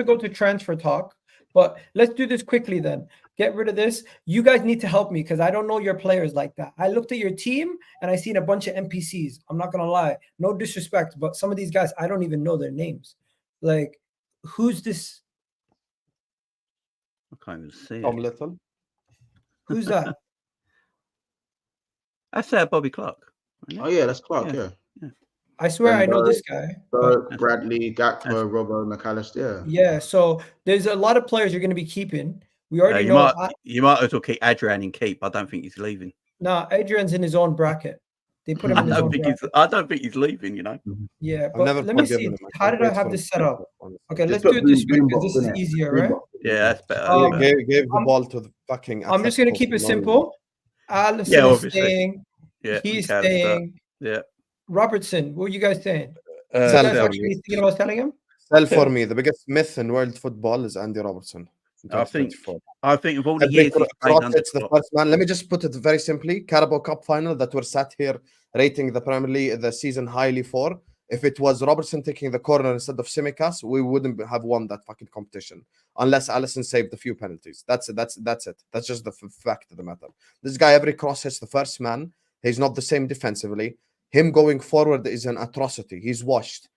go to transfer talk. But let's do this quickly then. Get rid of this. You guys need to help me because I don't know your players like that. I looked at your team and I seen a bunch of NPCs. I'm not going to lie. No disrespect, but some of these guys, I don't even know their names. Like, who's this? I can't even see Tom it. Little. Who's that? That's Bobby Clark. Oh, yeah, that's Clark, yeah. I swear I know this guy. Bradley, Gakpo, Robbo, McAllister. Yeah, so there's a lot of players you're going to be keeping. We already know. You might as well keep Adrian in keep. I don't think he's leaving. No, Adrian's in his own bracket. They put him in his own bracket. I don't think he's leaving, you know. Yeah, but let me see. How did I have this set up? Okay, let's do it this way because this is easier, right? Yeah, that's better. Gave the ball to the fucking. I'm just going to keep it simple. Alisson is staying. Yeah, he's staying. Yeah. Robertson, what are you guys saying? Thinking about telling him? Sell for me. The biggest myth in world football is Andy Robertson. I think of all the years it's the first man. Let me just put it very simply. Carabao Cup final that we're sat here rating the Premier League, the season highly for. If it was Robertson taking the corner instead of Tsimikas, we wouldn't have won that fucking competition unless Alisson saved a few penalties. That's it. That's it. That's just the fact of the matter. This guy, every cross hits the first man. He's not the same defensively. Him going forward is an atrocity. He's washed.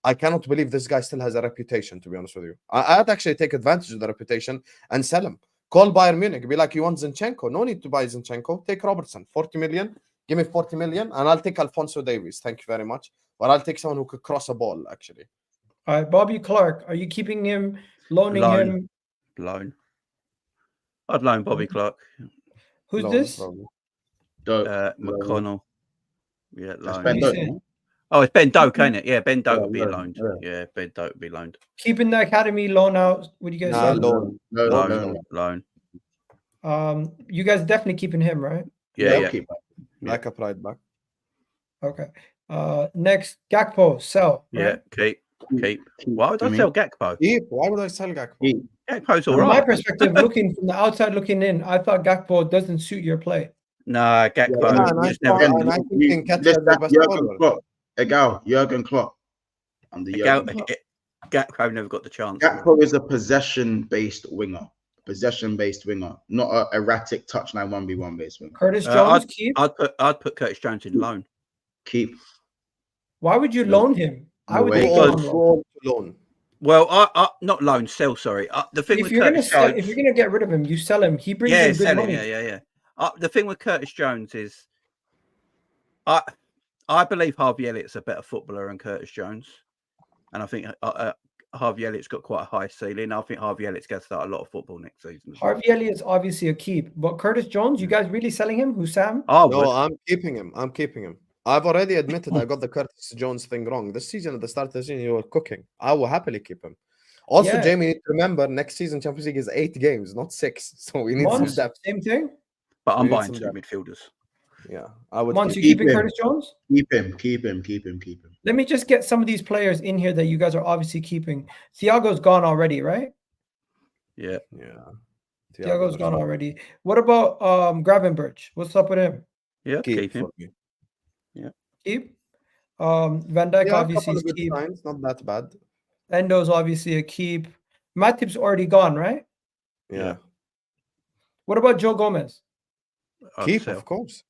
I cannot believe this guy still has a reputation, to be honest with you. I'd actually take advantage of the reputation and sell him. Call Bayern Munich. Be like, you want Zinchenko? No need to buy Zinchenko. Take Robertson. 40 million. Give me 40 million. And I'll take Alphonso Davies. Thank you very much. But I'll take someone who could cross a ball, actually. All right, Bobby Clark. Are you keeping him, loaning him? Loan. I'd loan Bobby Clark. Who's this? McConnell. Yeah, loan. It's Ben Doak, ain't it? Yeah, Ben Doak would be loaned. Yeah, Ben Doak would be loaned. Keeping the academy loan out. What do you guys say? Loan. You guys are definitely keeping him, right? Yeah. Like a pride back. Okay. Next, Gakpo, sell. Right? Yeah, keep. Why would I sell Gakpo? Why would I sell Gakpo? Gakpo's all right. From my perspective, looking from the outside looking in, I thought Gakpo doesn't suit your play. No, Gakpo. Jürgen Klopp. Gakpo never got the chance. Gakpo is a possession-based winger. Not an erratic touchline 1v1 based winger. Curtis Jones, keep. I'd put Curtis Jones in loan. Keep. Why would you loan him? I would loan. Well, I not loan, sell. Sorry. The thing if you're gonna get rid of him, you sell him. He brings in good money. Yeah. The thing with Curtis Jones is, I believe Harvey Elliott's a better footballer than Curtis Jones, and I think Harvey Elliott's got quite a high ceiling. I think Harvey Elliott's going to start a lot of football next season. Harvey Elliott's obviously a keep, but Curtis Jones, you guys really selling him? Hussam? No, I'm keeping him. I've already admitted I got the Curtis Jones thing wrong. This season, at the start of the season, you were cooking. I will happily keep him. Also, Jamie, you need to remember, next season Champions League is 8 games, not 6. So we need some depth. Same thing. But I'm buying 2 midfielders. Yeah, I would. Once you keep keeping him. Curtis Jones? Keep him. Let me just get some of these players in here that you guys are obviously keeping. Thiago's gone already, right? Yeah. Yeah, Thiago's gone already. What about Gravenberch? What's up with him? Yeah, keep him. for me. Keep. Van Dijk Yeah, a obviously couple is of good keep. signs, not that bad. Endo's obviously a keep. Matip's already gone, right? Yeah, What about Joe Gomez? I'd keep, sell. of course.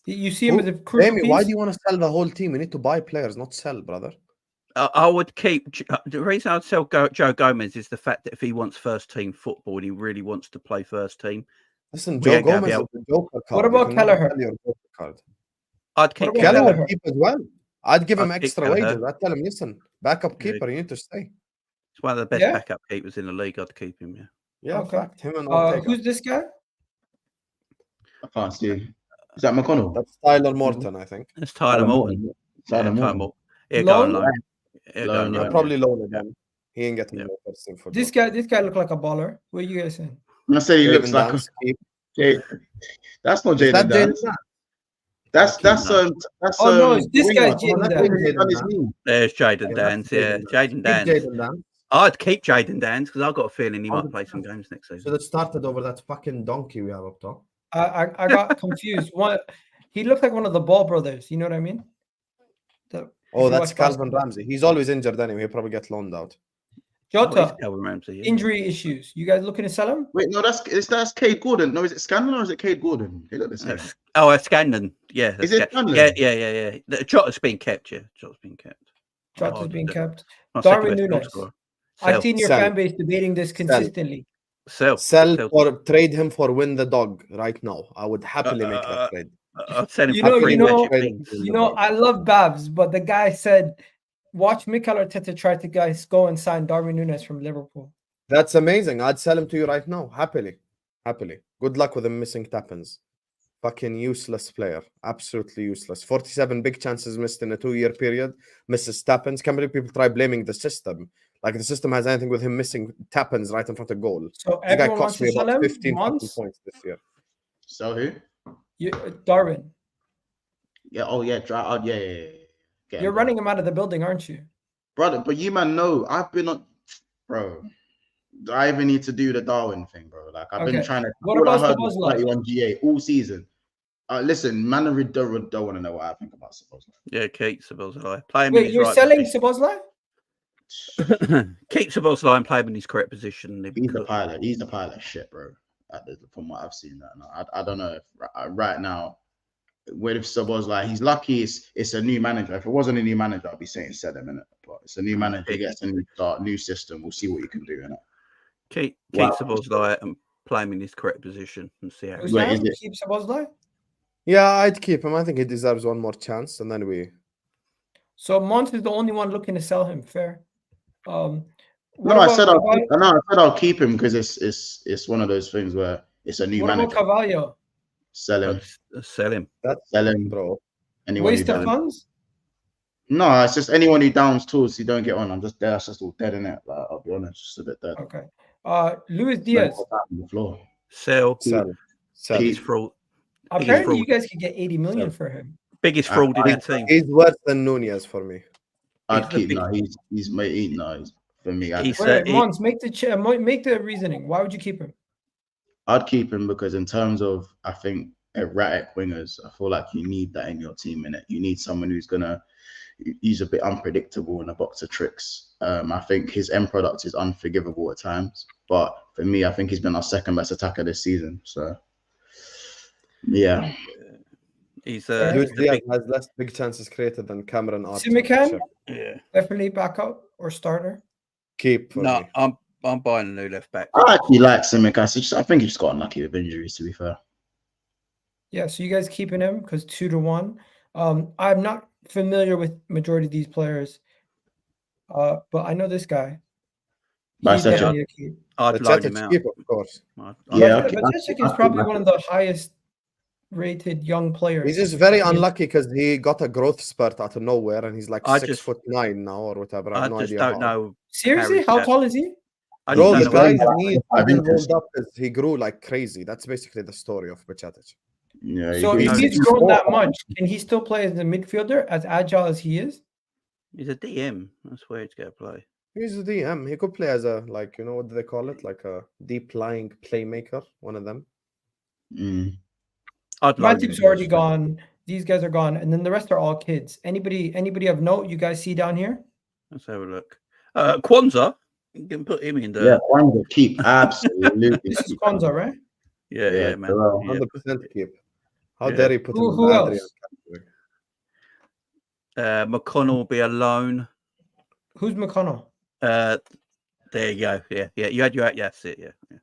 You see him as a crucial Jamie, piece? why do you want to sell the whole team? You need to buy players, not sell, brother. I would keep. The reason I'd sell Joe Gomez is the fact that if he wants first team football and he really wants to play first team, Listen, We Joe ain't gonna be Gomez is able- the Joker card. What You about can never Kelleher? sell your Joker card. I'd keep about Kelleher. Kelleher? Kelleher keep as well. I'd give him I'd keep extra Kelleher. wages. I'd tell him, listen, backup Yeah. keeper, you need to stay. He's one of the best Yeah? backup keepers in the league. I'd keep him. Yeah. Yeah, Okay. fact. Him and Ortega. Who's this guy? I can't see. Is that McConnell? That's Tyler Morton, I think. That's Tyler Morton. Tyler Tyler Morton. Morton. He'll go on Loan? loan. He'll go on Loan, Yeah, loan. probably loan again. He ain't getting Yeah. no first team football. This guy look like a baller. What are you guys saying? I'm gonna say he looks Jaden like Dance, keep. that's not Is that Jaden Jaden Dance. Dance? That's No. Oh, no, it's this winger. guy, Oh, Jaden that's Dance. Jaden Dance, isn't he? There's Jaden Yeah, Dance. that's Yeah, Jaden Jaden Keep Dance. Jaden Dance. I'd keep Jaden Dance because I've got a feeling he might play some 100%. games next Should season. have started over that fucking donkey we have up top. I got confused. He looked like one of the Ball brothers. You know what I mean? Oh, you that's watch Calvin basketball. Ramsey. He's always injured anyway. He'll probably get loaned out. Oh, he's Jota, Calvin Ramsey. Yeah. injury issues. You guys looking to sell him? Wait, no, that's Cade Gordon. No, is it Scanlon or is it Cade Gordon? They look the same. That's Scandon. Yeah. Is That's it Scanlon? Yeah. The Jota's been kept. Yeah, Jota's been kept. Jota's being kept. My second Darwin best goal Núñez. scorer. I've seen your Sell. fan base debating this consistently. Sell. Sell or trade him for win the dog right now. I would happily make that trade. I'd send him You for know, free you know, magic beans. You know, I love Babs, but the guy said, watch Mikel Arteta try to go and sign Darwin Núñez from Liverpool. That's amazing. I'd sell him to you right now. Happily. Good luck with him missing tappins. Fucking useless player. Absolutely useless. 47 big chances missed in a 2-year period. Misses tappins. Can't believe people try blaming the system. Like the system has anything with him missing tappins right in front of goal. So This guy everyone wants cost me to sell about him. 15 fucking points this year. So who? Darwin. Yeah. Oh yeah. Yeah. Get You're him, running him out of the building, aren't you? brother. But you man know I've been on, bro. Do I even need to do the Darwin thing, bro? Like I've been Okay. trying to. What all I about heard was Szoboszlai? 31 GA all season. Listen, man, I don't want to know what I think about Szoboszlai. Yeah, keep Szoboszlai. Play him in Wait, his you're right selling position. Szoboszlai? Keep Szoboszlai and play him in his correct position. He's the pilot. He's the pilot. Shit, bro. From what I've seen, I don't know if right now with Szoboszlai, he's lucky. It's a new manager. If it wasn't a new manager, I'd be saying sell him in it. But it's a new manager. He gets a new start, new system. We'll see what you can do in it. Keep Wow. Szoboszlai and play him in his correct position and see how. Who's Wait, that? is it- Keep Szoboszlai? Yeah, I'd keep him. I think he deserves one more chance. And then we... So Mont is the only one looking to sell him. Fair. What No, I said about I'll keep him because it's one of those things where it's a new what about manager. Carvalho? Sell him. Sell him. That's Sell him. bro. Anyone who Waste of doesn't. funds? No, it's just anyone who downs tools, you don't get on. That's just all dead in it. Like, I'll be honest, just a bit dead. Okay. Luis Diaz. On the floor. Sell. Sell. Biggest fraud. Apparently, fraud. you guys could get 80 million Sell. for him. Biggest fraud in our team. He's worse than Nunez for me. I'd He's the keep. No, he's for me. He's- Wait, he- Mons, make the reasoning. Why would you keep him? I'd keep him because in terms of I think erratic wingers, I feel like you need that in your team. In it, you need someone he's a bit unpredictable in a box of tricks. I think his end product is unforgivable at times, but for me, I think he's been our second best attacker this season. So, yeah, He's Luis the Diaz big, has less big chances created than Cameron Archer. Simikan? yeah. Definitely backup or starter. Keep for No, me. I'm buying a new left back. I actually like Simic. I think he just got unlucky with injuries. To be fair, Yeah, so you guys keeping him because 2-1. I'm not familiar with majority of these players, but I know this guy. He's Bicep. definitely a keep. I'd load him Bajcetic out. keep, of course. Yeah, But okay. Bajcetic is probably one of the highest rated young players. He's just very unlucky because he got a growth spurt out of nowhere and he's like I 6'9" now or whatever. I I have no just idea. don't how. know. Seriously, how tall is he? I Bro, just the don't know. guy's knees I've didn't been hold up because he grew like crazy. That's basically the story of Bajcetic. Yeah. So you if can- he's grown that much, can he still play as a midfielder, as agile as he is? He's a DM. That's where he's going to play. He's a DM. He could play as a, like, what do they call it? Like a deep lying playmaker, one of them. Mm. I'd loan Matip's him already personally. gone. These guys are gone, and then the rest are all kids. Anybody of note you guys see down here? Let's have a look. Kwanzaa, you can put him in the. Yeah, Kwanzaa keep absolutely. This is keep Kwanzaa, right? Yeah, man. Terrell. Yeah. 100% keep. How Yeah. dare he put him in Who the else? Adrian category? McConnell will be a loan. Who's McConnell? There you go. Yeah. You had your. Yeah, that's it. Yeah.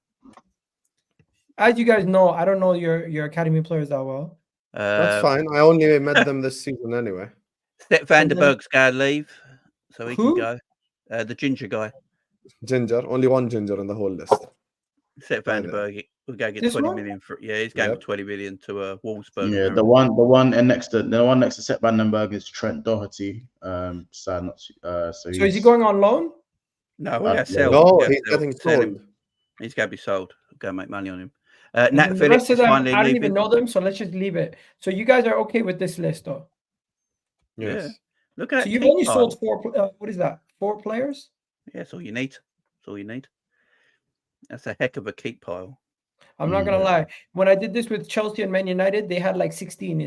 As you guys know, I don't know your academy players that well. That's fine. I only met them this season anyway. Step Vanderberg's got to leave, so he Who? can go. The ginger guy. Ginger, only one ginger in the whole list. Step Right there. Vanderberg. We'll go get This 20 one? million for. Yeah, he's going Yep. for 20 million to Wolfsburg. Yeah, apparently. the one and next to Sepp Vandenberg is Trent Doherty. So not so So is he going on loan? No, we got to sell. No, We gotta he's sell- getting sell him. sold. He's got to be sold. Go and make money on him. And Nat then the Phillips rest of is them, finally I don't leaving. even know them, so let's just leave it. So you guys are okay with this list, though? Yes. Look at So that. you've keep only pile. sold four. What is that? 4 players? Yeah, that's all you need. That's all you need. That's a heck of a keep pile. I'm not gonna lie. When I did this with Chelsea and Man United, they had like 16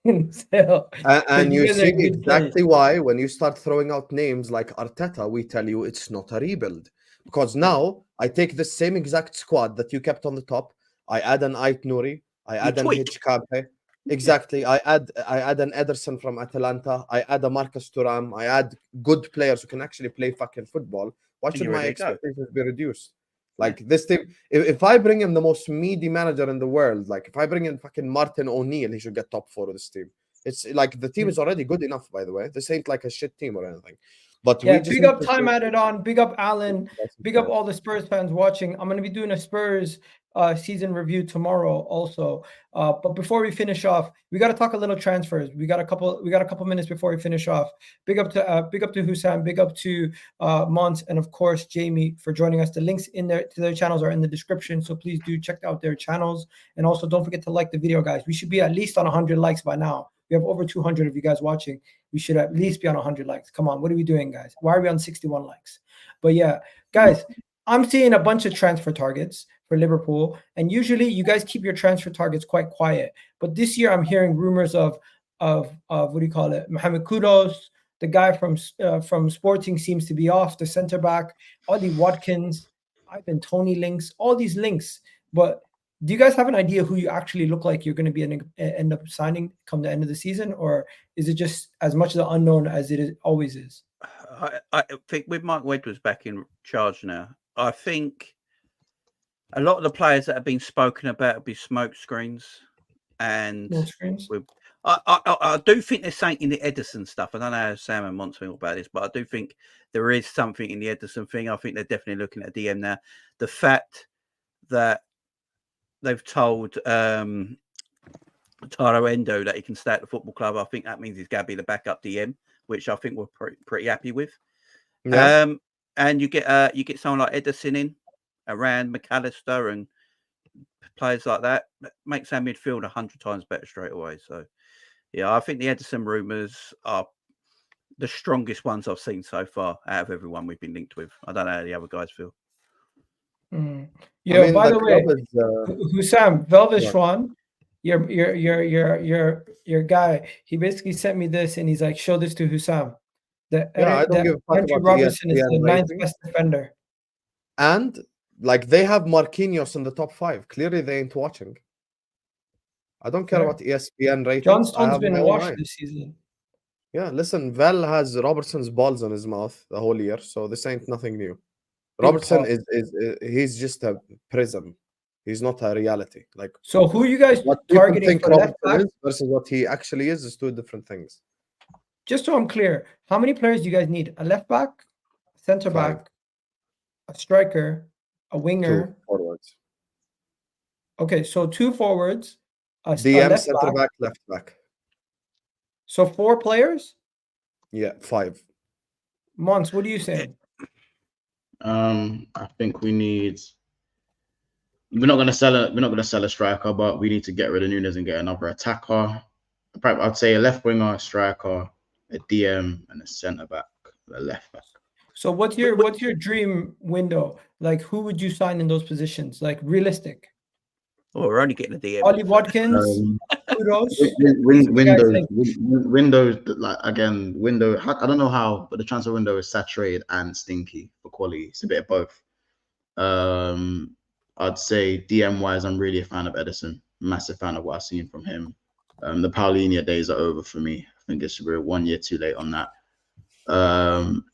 in sale. And you you guys are see good exactly why when you start throwing out names like Arteta, we tell you it's not a rebuild. Because now I take the same exact squad that you kept on the top. I add an Ait Nouri. I add an tweak. Hitchcape. Exactly. I add an Ederson from Atalanta. I add a Marcus Thuram. I add good players who can actually play fucking football. Why And should you're my ready to go. expectations be reduced? Like this team, if I bring in the most meaty manager in the world, like if I bring in fucking Martin O'Neill, he should get top 4 of this team. It's like the team is already good enough, by the way. This ain't like a shit team or anything. But Yeah, we just big need up to Time show- Added On. Big up Alan. Big up Yeah. all the Spurs fans watching. I'm going to be doing a Spurs season review tomorrow also. But before we finish off, we got to talk a little transfers. We got a couple minutes before we finish off. Big up to Hussam, big up to Mons, and of course Jamie for joining us. The links in there to their channels are in the description, so please do check out their channels. And also don't forget to like the video, guys. We should be at least on 100 likes by now. We have over 200 of you guys watching. We should at least be on 100 likes. Come on, what are we doing, guys? Why are we on 61 likes? But yeah, guys, I'm seeing a bunch of transfer targets for Liverpool, and usually you guys keep your transfer targets quite quiet. But this year, I'm hearing rumors of what do you call it? Mohamed Kudus, the guy from Sporting seems to be off. The center back, Ollie Watkins, Ivan Toney links, all these links. But do you guys have an idea who you actually look like you're going to end up signing come the end of the season, or is it just as much the unknown as it always is? I think with Mike Edwards back in charge now, I think a lot of the players that have been spoken about will be smoke screens. And No screens? I do think there's something in the Ederson stuff. I don't know how Sam and Mont think about this, but I do think there is something in the Ederson thing. I think they're definitely looking at DM now. The fact that they've told Taro Endo that he can stay at the football club, I think that means he's going to be the backup DM, which I think we're pretty happy with. Yeah. And you get someone like Ederson in around McAllister and players like that makes our midfield 100 times better straight away. So yeah, I think the Ederson rumours are the strongest ones I've seen so far out of everyone we've been linked with. I don't know how the other guys feel. Yeah. I mean, by the way, is, Hussam Velvishwan, your guy, he basically sent me this and he's like, show this to Hussam. I don't give a fuck Andrew about Robertson the is the ESPN 9th rating. best defender. And like they have Marquinhos in the top 5. Clearly they ain't watching. I don't care Fair. about ESPN ratings. John I Stone's have been my own washed eye. this season. Yeah, listen, Vel has Robertson's balls on his mouth the whole year, so this ain't nothing new. Big Robertson pop. is he's just a prism. He's not a reality. Like So who are you guys what people targeting think for left Robertson back? is versus what he actually is two different things. Just so I'm clear, how many players do you guys need? A left back, center 5. back, a striker, a 2 winger. forwards. Okay, so 2 forwards, a DM, left center back. back, left back. So 4 players? Yeah, 5. Mons, what are you saying? I think we need we're not gonna sell a striker, but we need to get rid of Nunes and get another attacker. I'd say a left winger, a striker, a DM, and a centre back, a left back. So what's your dream window? Like, who would you sign in those positions? Like, realistic. Oh, we're only getting a DM. Ollie Watkins. Kudos. Windows, like again, window. I don't know how, but the transfer window is saturated and stinky for quality. It's a bit of both. I'd say DM wise, I'm really a fan of Edison. Massive fan of what I've seen from him. The Paulinho days are over for me. I think we're 1 year too late on that.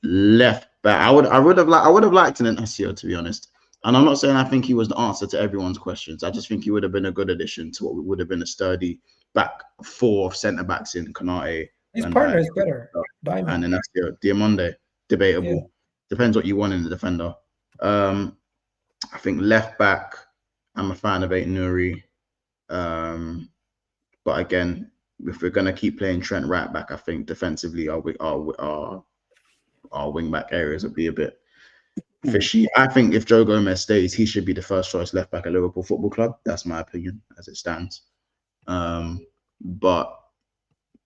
Left back, I would have liked an Inácio, to be honest. And I'm not saying I think he was the answer to everyone's questions. I just think he would have been a good addition to what would have been a sturdy back four of centre backs in Konate. His partner is better. And Inácio, Diamonde, debatable. Yeah. Depends what you want in the defender. I think left back, I'm a fan of Aït-Nouri. But again, if we're gonna keep playing Trent right back, I think defensively our wing back areas would be a bit fishy. I think if Joe Gomez stays, he should be the first choice left back at Liverpool Football Club. That's my opinion as it stands. But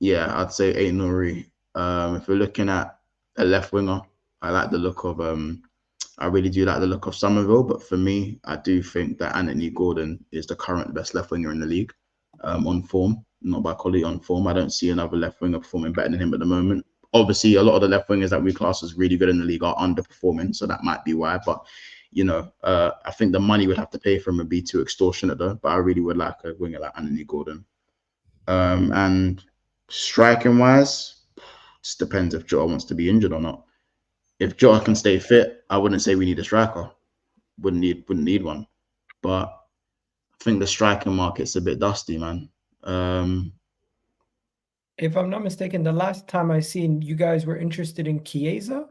yeah, I'd say Aït-Nouri. If we're looking at a left winger, I like the look of I really do like the look of Somerville, but for me, I do think that Anthony Gordon is the current best left winger in the league, on form, not by quality, on form. I don't see another left winger performing better than him at the moment. Obviously, a lot of the left wingers that we class as really good in the league are underperforming, so that might be why. But, you know, I think the money we'd have to pay for him would be too extortionate, though. But I really would like a winger like Anthony Gordon. And striking-wise, just depends if Jota wants to be injured or not. If Jota can stay fit, I wouldn't say we need a striker. Wouldn't need one. But I think the striking market's a bit dusty, man. If I'm not mistaken, the last time I seen you guys were interested in Chiesa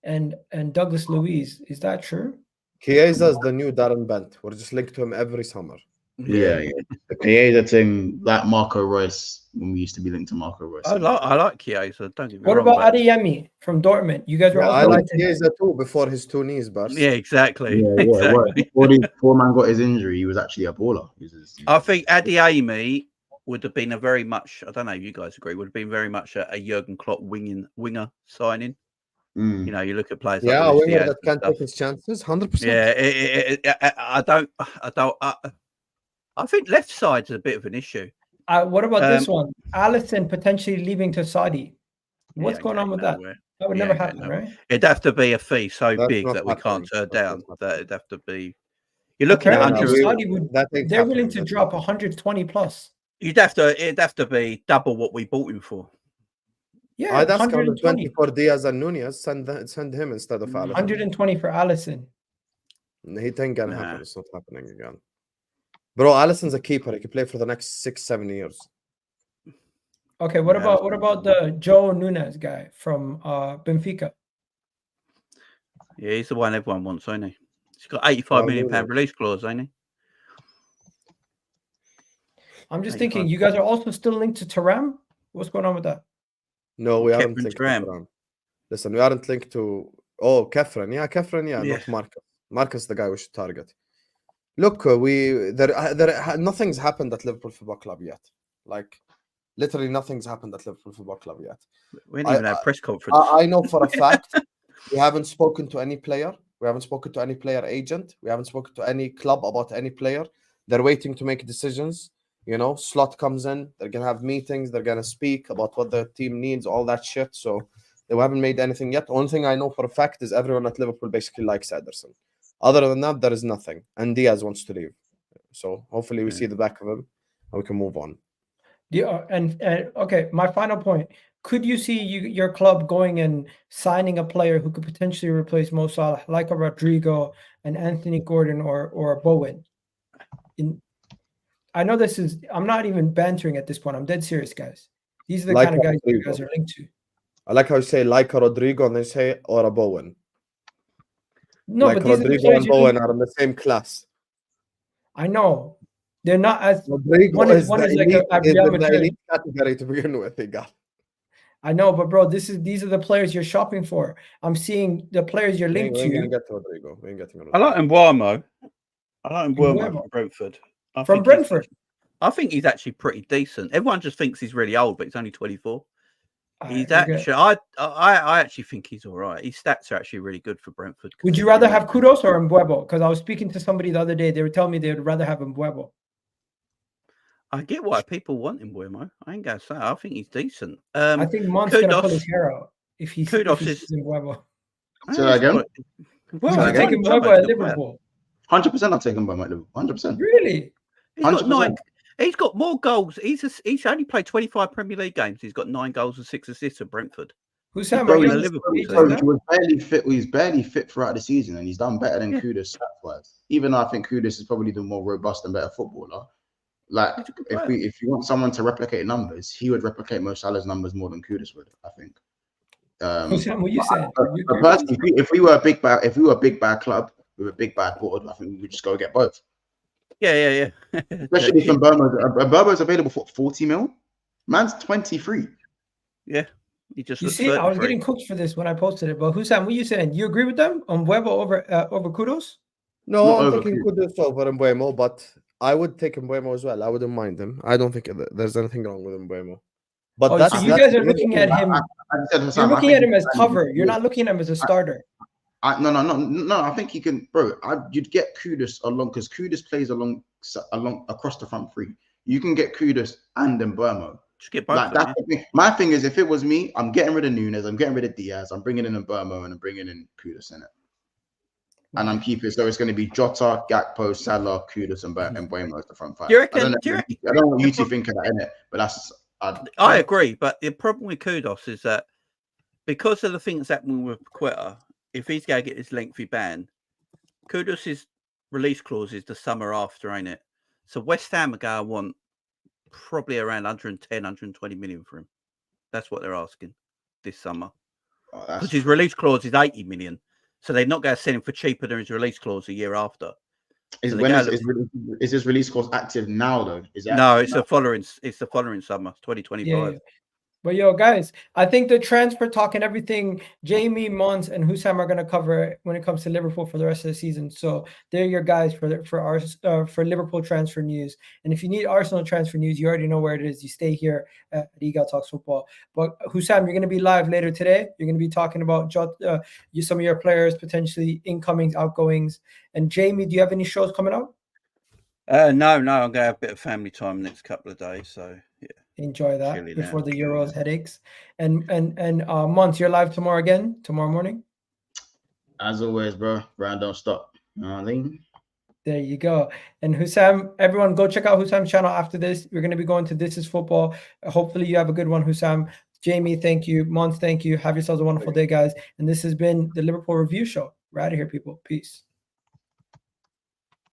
and Douglas Luiz. Is that true? Chiesa is the new Darren Bent. We're just linked to him every summer. Yeah. The Chiesa thing, like Marco Reus, when we used to be linked to Marco Reus. I like Chiesa. Don't get me what wrong. about Adeyemi from Dortmund? You guys were also I like Chiesa too before his two knees burst. Yeah, exactly. Exactly. Before man got his injury, he was actually a baller. I think Adeyemi would have been a very much, I don't know if you guys agree, would have been very much a Jürgen Klopp winger signing. You know, you look at players like a winger that can take his chances, 100%. Yeah, I think left side's a bit of an issue. What about this one? Alisson potentially leaving to Saudi. What's going on with that? That would never happen, right? It'd have to be a fee so big that we can't turn down. That it'd have to be. You're looking at 100. Saudi they're willing to drop 120 plus. It'd have to be double what we bought him for. Yeah, I'd ask 120 for Diaz and Nunez. Send him instead of Alisson. 120 for Alisson. He ain't gonna happen. It's not happening again. Bro, Alisson's a keeper. He can play for the next 6-7 years. Okay, what about the Joe Nunes guy from Benfica? Yeah, he's the one everyone wants, ain't he? He's got £85 million release clause, ain't he? I'm just thinking, you guys are also still linked to Thuram? What's going on with that? No, we aren't linked to Thuram. Listen, we aren't linked to... Oh, Kefren. Yeah, Kefren, not Marcus. Marcus is the guy we should target. Look, nothing's happened at Liverpool Football Club yet. Like, literally nothing's happened at Liverpool Football Club yet. We didn't even have press conference. I know for a fact we haven't spoken to any player. We haven't spoken to any player agent. We haven't spoken to any club about any player. They're waiting to make decisions. You know, Slot comes in. They're going to have meetings. They're going to speak about what the team needs, all that shit. So they haven't made anything yet. The only thing I know for a fact is everyone at Liverpool basically likes Ederson. Other than that, there is nothing. And Diaz wants to leave. So hopefully we see the back of him and we can move on. Yeah, and okay, my final point. Could you see your club going and signing a player who could potentially replace Mo Salah, like a Rodrigo and Anthony Gordon or Bowen? I know this is, I'm not even bantering at this point. I'm dead serious, guys. These are the kind of guys you guys are linked to. I like how you say like a Rodrigo and they say or a Bowen. No, like but these Rodrigo and Bowen are in the same class. I know. They're not as... Rodrigo one is like the elite category to begin with. I know, but bro, these are the players you're shopping for. I'm seeing the players you're linked to. We ain't get to Rodrigo. We ain't getting Rodrigo. I like Mbeumo. I like Mbeumo Mbeumo. from Brentford. From Brentford. I think he's actually pretty decent. Everyone just thinks he's really old, but he's only 24. He's actually, I actually think he's all right. His stats are actually really good for Brentford. Would you rather have Kudus or Mbeumo? Because I was speaking to somebody the other day. They were telling me they would rather have Mbeumo. I get why people want Mbeumo. I ain't gonna say. I think he's decent. I think Mont's gonna pull his hair out if he sees Mbeumo. Say that again. Well, I take Mbeumo at Liverpool. 100%. I'm taking Mbeumo at Liverpool. 100%. Really? He's got 9. He's got more goals. He's only played 25 Premier League games. He's got 9 goals and 6 assists at Brentford. Who's Sam? He was barely fit. He was barely fit throughout the season, and he's done better than Kudus stats-wise. Even though I think Kudus is probably the more robust and better footballer. Like, if you want someone to replicate numbers, he would replicate Mo Salah's numbers more than Kudus would, I think. What you said? Personally, if we were a big bad club with a big bad board, I think we would just go get both. Yeah. Especially from Mbeumo's available for 40 mil. Man's 23. Yeah. You see, I was getting cooked for this when I posted it. But Hussam, what you saying? You agree with them on Mbeumo over Kudus? No, I'm taking Kudus over Mbeumo, but I would take Mbeumo as well. I wouldn't mind him. I don't think there's anything wrong with Mbeumo. But so you guys are looking at him. You're looking at him as cover. You're not looking at him as a starter. No. I think you can, bro. You'd get Kudus along because Kudus plays along across the front three. You can get Kudus and Mbeumo. Just get both. My thing is, if it was me, I'm getting rid of Nunes. I'm getting rid of Diaz. I'm bringing in Mbeumo and I'm bringing in Kudus in it. And I'm keeping so it's going to be Jota, Gakpo, Salah, Kudus, and Mbeumo as the front five. I don't know what you two think of that in it, but that's. I agree, but the problem with Kudus is that because of the things happening with Quetta, if he's going to get this lengthy ban, Kudus' release clause is the summer after, ain't it? So West Ham are going to want probably around 110, 120 million for him. That's what they're asking this summer. Because his release clause is 80 million. So they're not going to sell him for cheaper than his release clause a year after. Is his release clause active now though? No, it's the following summer, 2025. Yeah. But yo, guys, I think the transfer talk and everything, Jamie, Mons, and Hussam are going to cover when it comes to Liverpool for the rest of the season. So they're your guys for Liverpool transfer news. And if you need Arsenal transfer news, you already know where it is. You stay here at Eagle Talks Football. But Hussam, you're going to be live later today. You're going to be talking about some of your players, potentially incomings, outgoings. And Jamie, do you have any shows coming up? No, I'm going to have a bit of family time the next couple of days. So yeah. Enjoy that before the Euros headaches. And Mons, you're live tomorrow morning. As always, bro. Brand don't stop. You know what I mean? There you go. And Hussam, everyone go check out Hussam's channel after this. We're going to be going to This Is Football. Hopefully you have a good one, Hussam. Jamie, thank you. Mons, thank you. Have yourselves a wonderful day, guys. And this has been the Liverpool Review Show. We're out of here, people. Peace.